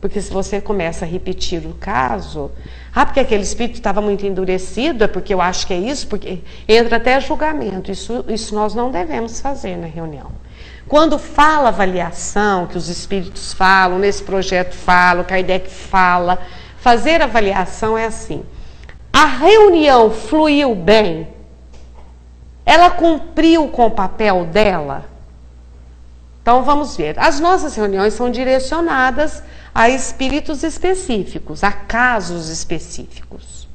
Porque se você começa a repetir o caso, porque aquele espírito estava muito endurecido, é porque eu acho que é isso, porque entra até julgamento. Isso nós não devemos fazer na reunião. Quando fala avaliação, que os espíritos falam, nesse projeto falam, Kardec fala, fazer avaliação é assim. A reunião fluiu bem? Ela cumpriu com o papel dela? Então vamos ver. As nossas reuniões são direcionadas a espíritos específicos, a casos específicos.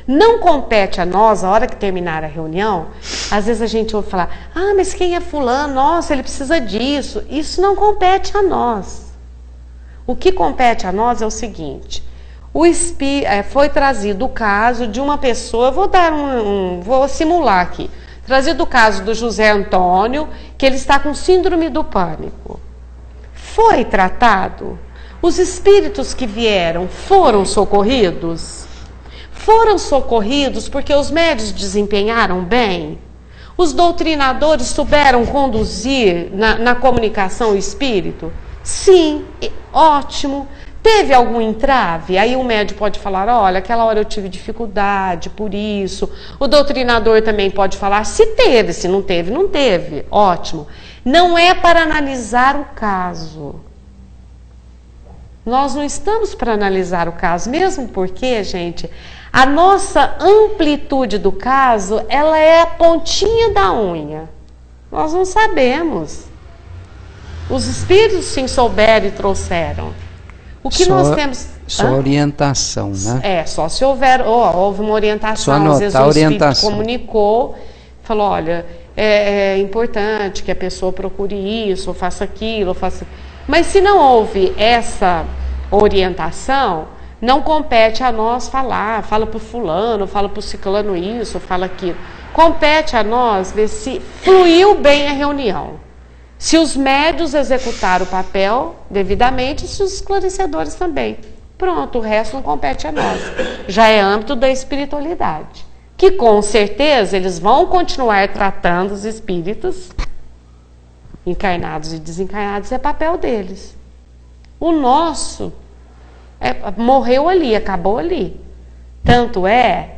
Não compete a nós, a hora que terminar a reunião, às vezes a gente ouve falar, mas quem é fulano? Nossa, ele precisa disso. Isso não compete a nós. O que compete a nós é o seguinte, foi trazido o caso de uma pessoa, vou simular aqui, trazido o caso do José Antônio, que ele está com síndrome do pânico. Foi tratado? Os espíritos que vieram foram socorridos? Foram socorridos porque os médios desempenharam bem? Os doutrinadores souberam conduzir na comunicação o espírito? Sim, ótimo. Teve algum entrave? Aí o médium pode falar, olha, aquela hora eu tive dificuldade por isso. O doutrinador também pode falar, se teve, se não teve, não teve. Ótimo. Não é para analisar o caso. Nós não estamos para analisar o caso, mesmo porque, gente, a nossa amplitude do caso, ela é a pontinha da unha. Nós não sabemos. Os espíritos sim souberam e trouxeram. O que nós temos... Só orientação, né? Só se houve uma orientação. Só anotar, às vezes o espírito comunicou, falou, olha, é importante que a pessoa procure isso, ou faça aquilo, ou faça... Mas se não houve essa orientação, não compete a nós falar, fala para o fulano, fala para o ciclano isso, fala aquilo. Compete a nós ver se fluiu bem a reunião. Se os médios executaram o papel devidamente, se os esclarecedores também. Pronto, o resto não compete a nós. Já é âmbito da espiritualidade. Que com certeza eles vão continuar tratando os espíritos encarnados e desencarnados, é papel deles. O nosso morreu ali, acabou ali. Tanto é,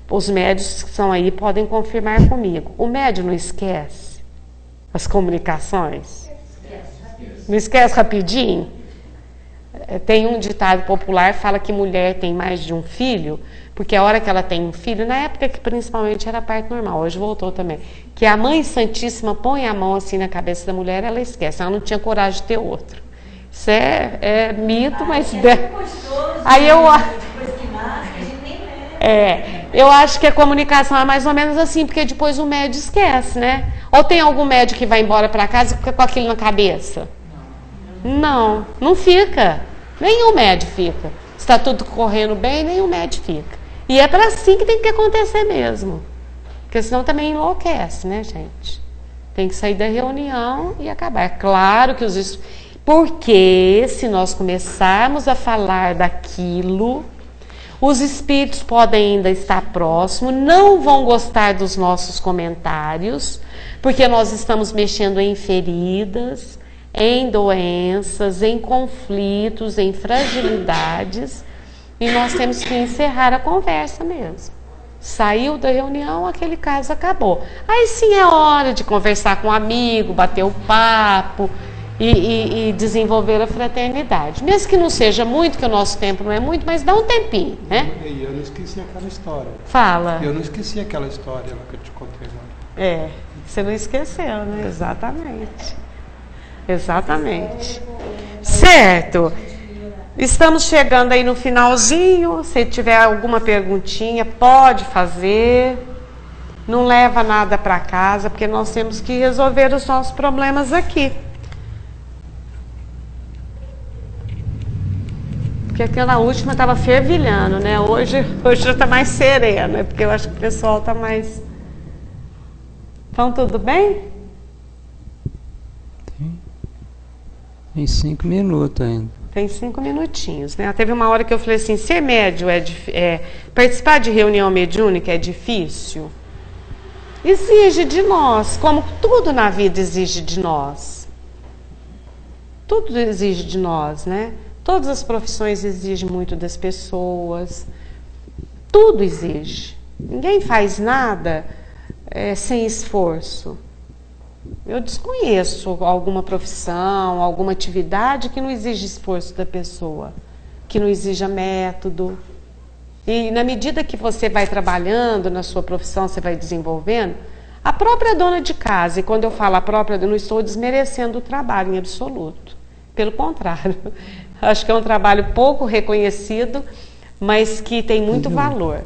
os médios que estão aí podem confirmar comigo. O médio não esquece as comunicações? Não esquece rapidinho? Tem um ditado popular que fala que mulher tem mais de um filho, porque a hora que ela tem um filho, na época que principalmente era parto normal, hoje voltou também, que a Mãe Santíssima põe a mão assim na cabeça da mulher, ela esquece, ela não tinha coragem de ter outro. Isso é mito, mas... Aí eu acho que a comunicação é mais ou menos assim, porque depois o médico esquece, né? Ou tem algum médico que vai embora para casa e fica com aquilo na cabeça? Não fica. Nenhum médico fica. Está tudo correndo bem, nenhum médico fica. E é para assim que tem que acontecer mesmo. Porque senão também enlouquece, né, gente? Tem que sair da reunião e acabar. É claro que porque se nós começarmos a falar daquilo, os espíritos podem ainda estar próximos, não vão gostar dos nossos comentários, porque nós estamos mexendo em feridas, em doenças, em conflitos, em fragilidades, e nós temos que encerrar a conversa mesmo. Saiu da reunião, aquele caso acabou. Aí sim é hora de conversar com um amigo, bater o papo e desenvolver a fraternidade. Mesmo que não seja muito, que o nosso tempo não é muito, mas dá um tempinho, né? E eu não esqueci aquela história. Fala. Eu não esqueci aquela história lá que eu te contei agora. Você não esqueceu, né? Exatamente. Certo. Estamos chegando aí no finalzinho. Se tiver alguma perguntinha, pode fazer. Não leva nada para casa, porque nós temos que resolver os nossos problemas aqui. Porque aquela última estava fervilhando, né? Hoje já está mais serena, porque eu acho que o pessoal está mais... Então, tudo bem? Tem 5 minutos ainda. Tem 5 minutinhos, né? Teve uma hora que eu falei assim, ser médio participar de reunião mediúnica é difícil? Exige de nós, como tudo na vida exige de nós. Tudo exige de nós, né? Todas as profissões exigem muito das pessoas. Tudo exige. Ninguém faz nada sem esforço. Eu desconheço alguma profissão, alguma atividade que não exige esforço da pessoa, que não exija método. E na medida que você vai trabalhando na sua profissão, você vai desenvolvendo, a própria dona de casa, e quando eu falo a própria, eu não estou desmerecendo o trabalho em absoluto. Pelo contrário, acho que é um trabalho pouco reconhecido, mas que tem muito valor.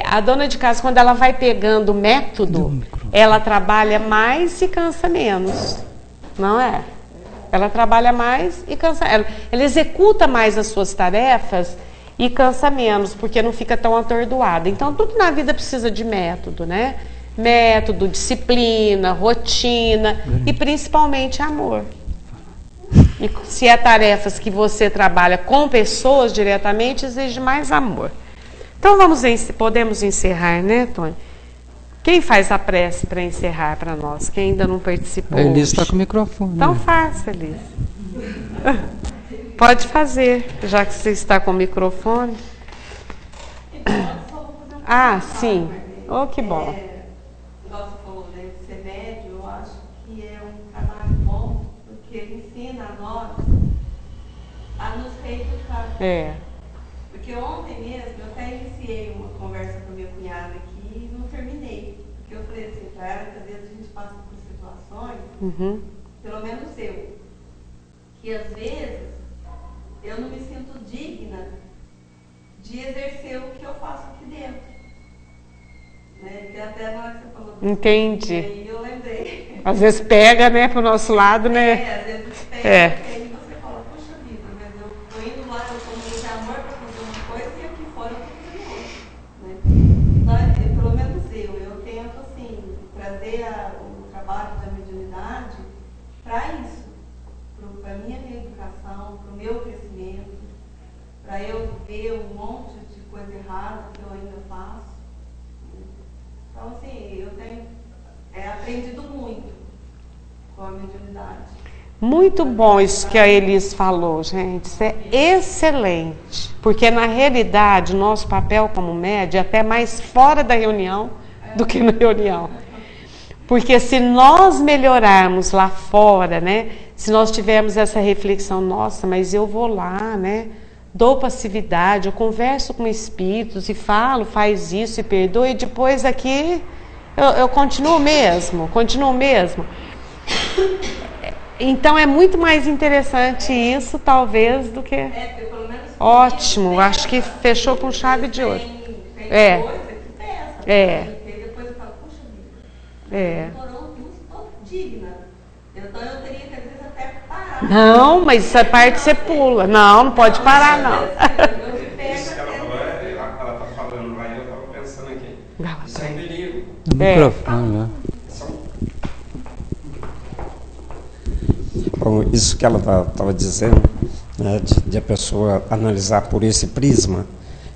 A dona de casa, quando ela vai pegando método, ela trabalha mais e cansa menos, não é? Ela trabalha mais e cansa. Ela executa mais as suas tarefas e cansa menos, porque não fica tão atordoada. Então, tudo na vida precisa de método, né? Método, disciplina, rotina e principalmente amor. E se é tarefas que você trabalha com pessoas diretamente, exige mais amor. Então podemos encerrar, né, Tony? Quem faz a prece para encerrar para nós? Quem ainda não participou? A Elisa está com o microfone. Então faça, Elisa. Pode fazer, já que você está com o microfone. Sim. Oh, que bom. Igual você falou, né, de ser médio, eu acho que é um trabalho bom, porque ele ensina a nós a nos reeducar. Porque ontem mesmo eu até iniciei uma conversa com a minha cunhada aqui e não terminei. Porque eu falei assim para ela que às vezes a gente passa por situações, pelo menos eu, que às vezes eu não me sinto digna de exercer o que eu faço aqui dentro. Né? Que até na hora que você falou. Entendi. sei. Às vezes pega, né, pro nosso lado, né? Às vezes pega, e aí você fala, poxa vida, mas eu tô indo lá, eu tô com amor pra fazer uma coisa e aqui fora eu tô fazendo outra, né? Então, pelo menos eu tento, assim, trazer o trabalho da mediunidade para isso, para minha reeducação, para o meu crescimento, para eu ver um monte de coisa errada que eu ainda faço. Então, assim, eu tenho aprendido muito com a mediunidade. Muito bom isso que a Elis falou, gente. Isso é excelente. Porque, na realidade, nosso papel como média é até mais fora da reunião do que na reunião. Porque se nós melhorarmos lá fora, né? Se nós tivermos essa reflexão, nossa, mas eu vou lá, né? Dou passividade, eu converso com espíritos e falo, faz isso e perdoa, e depois aqui eu continuo mesmo. Então é muito mais interessante isso, talvez, do que... pelo menos Ótimo, acho que fechou com chave de ouro. Tem coisa que pesa. E depois eu falo, puxa vida, eu não estou digna. Então eu teria que, às vezes, até parar. Não, mas essa parte você pula. Não pode parar, não. Isso que ela está falando lá, eu estava pensando aqui. Isso é um perigo. Do microfone, né? Bom, isso que ela estava dizendo, né, de a pessoa analisar por esse prisma,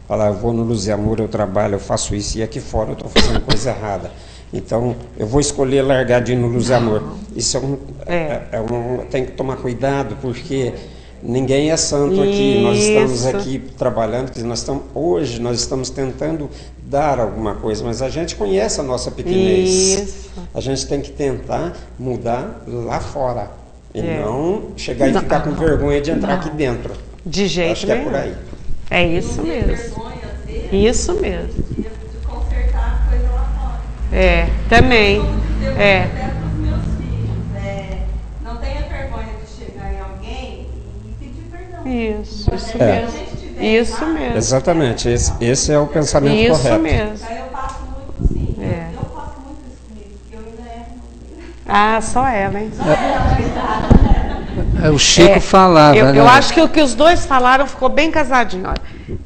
falar, eu vou no Luz e Amor, eu trabalho, eu faço isso, e aqui fora eu estou fazendo coisa errada. Então, eu vou escolher largar de ir no Luz e Amor. Isso tem que tomar cuidado, porque ninguém é santo aqui. Nós estamos aqui trabalhando, hoje nós estamos tentando dar alguma coisa, mas a gente conhece a nossa pequenez. Isso. A gente tem que tentar mudar lá fora. E não chegar e ficar com vergonha de entrar aqui dentro. De jeito Acho que nenhum. é por aí. É isso mesmo. Isso mesmo. De consertar a coisa lá fora. Também. Até para os meus filhos. Não tenha vergonha de chegar em alguém e pedir perdão. Isso mesmo. Isso mesmo. Exatamente. Esse é o pensamento correto. Isso mesmo. Aí eu passo muito assim. Eu faço muito isso comigo, porque eu ainda erro. Ah, só ela, hein? O Chico falava. Eu acho que o que os dois falaram ficou bem casadinho. Olha,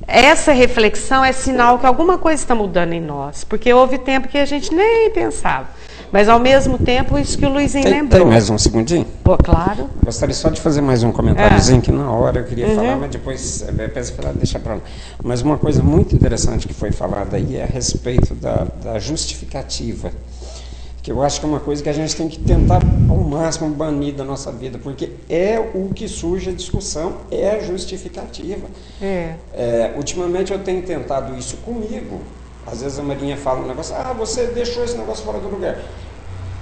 essa reflexão é sinal que alguma coisa está mudando em nós. Porque houve tempo que a gente nem pensava. Mas, ao mesmo tempo, isso que o Luizinho lembrou. Tem mais um segundinho? Pô, claro. Gostaria só de fazer mais um comentáriozinho que na hora eu queria falar, mas depois peço para deixar para lá. Mas uma coisa muito interessante que foi falada aí é a respeito da justificativa. Que eu acho que é uma coisa que a gente tem que tentar ao máximo banir da nossa vida, porque é o que surge a discussão, é a justificativa. Ultimamente eu tenho tentado isso comigo. Às vezes a Marinha fala um negócio, você deixou esse negócio fora do lugar.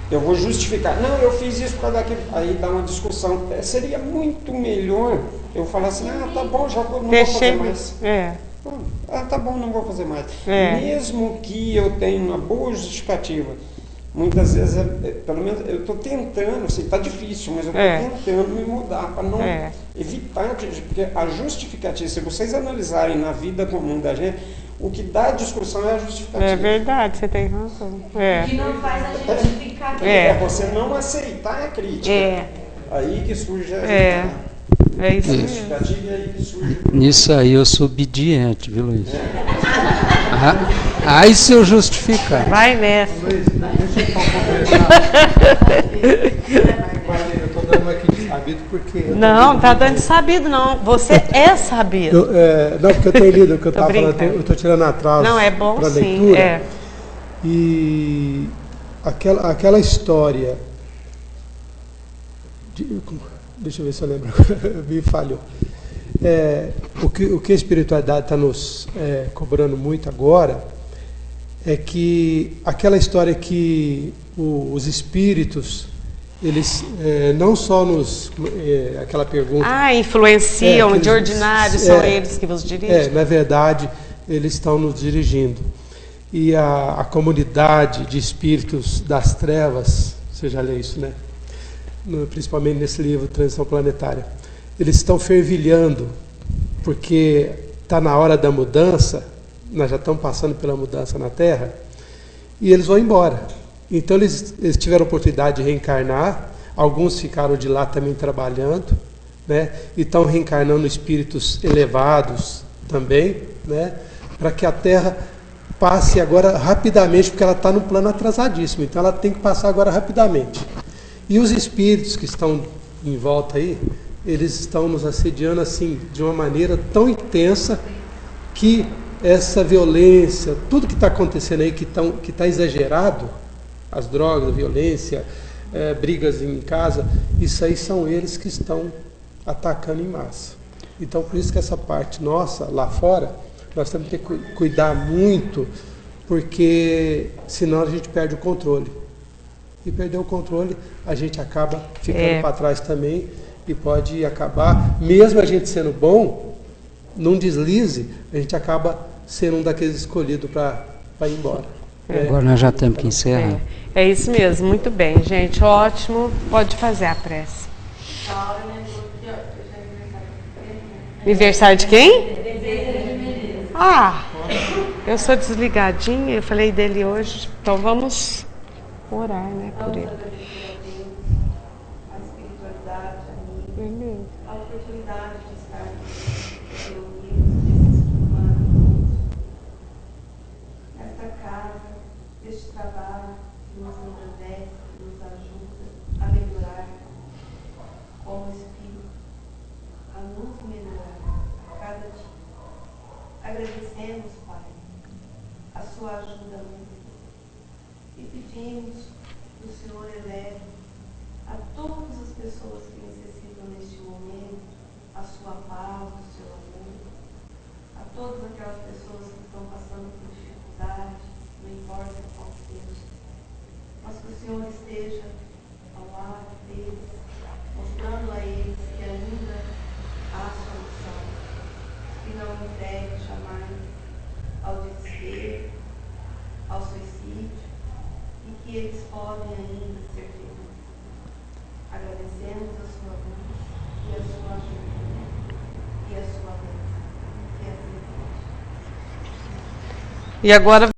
Eu vou justificar. Não, eu fiz isso por causa daquilo. Aí dá uma discussão. Seria muito melhor eu falar assim, tá bom, já não vou fazer mais. Tá bom, não vou fazer mais. Mesmo que eu tenha uma boa justificativa. Muitas vezes, pelo menos, eu estou tentando, está difícil, mas eu estou tentando me mudar para não evitar, porque a justificativa, se vocês analisarem na vida comum da gente, o que dá discussão é a justificativa. É verdade, você tem razão. O que não faz a gente ficar aqui. É você não aceitar a crítica. Aí que surge a é isso mesmo. justificativa e aí que surge. Nisso aí eu sou obediente, viu, Luiz? Aí se eu justificar. Vai nessa. Luiz, deixa eu estou dando aqui de sabido porque... Não está dando de sabido, não. Você é sabido. Não, porque eu tenho lido o que eu estava falando, eu estou tirando atraso. Não, é bom pra sim. leitura, E aquela história... deixa eu ver se eu lembro. Me falhou. O que a espiritualidade está nos cobrando muito agora é que aquela história que os espíritos, eles não só nos... aquela pergunta... influenciam, de ordinário, são eles que vos dirigem? Na verdade, eles estão nos dirigindo. E a comunidade de espíritos das trevas, você já leu isso, né? Principalmente nesse livro, Transição Planetária. Eles estão fervilhando, porque está na hora da mudança, nós já estamos passando pela mudança na Terra, e eles vão embora. Então eles tiveram a oportunidade de reencarnar, alguns ficaram de lá também trabalhando, né? E estão reencarnando espíritos elevados também, né? Para que a Terra passe agora rapidamente, porque ela está no plano atrasadíssimo, então ela tem que passar agora rapidamente. E os espíritos que estão em volta aí, eles estão nos assediando assim, de uma maneira tão intensa, que essa violência, tudo que está acontecendo aí, que está exagerado, as drogas, a violência, brigas em casa, isso aí são eles que estão atacando em massa. Então, por isso que essa parte nossa, lá fora, nós temos que cuidar muito, porque senão a gente perde o controle. E perder o controle, a gente acaba ficando para trás também, e pode acabar, mesmo a gente sendo bom, num deslize, a gente acaba sendo um daqueles escolhidos para ir embora. Agora nós já temos que encerrar. É isso mesmo, muito bem, gente, ótimo. Pode fazer a prece. Aniversário de quem? Ah, eu sou desligadinha, eu falei dele hoje, então vamos orar, né, por ele. A espiritualidade, a oportunidade de estar reunidos nesses humanos, nesta casa, deste trabalho que nos engrandece, que nos ajuda a melhorar como espírito, a nos melhorar a cada dia. Agradecemos, Pai, a sua ajuda mútua e pedimos que o Senhor eleve a todas as pessoas que necessitam neste momento a sua paz, o seu amor, a todas aquelas pessoas que estão passando por dificuldade, não importa qual seja, mas que o Senhor esteja ao lado deles, mostrando a eles que ainda há solução, que não entregue jamais ao desespero, ao suicídio, e que eles podem ainda ser felizes. Agradecemos a sua luz e a sua ajuda e a sua bênção. E agora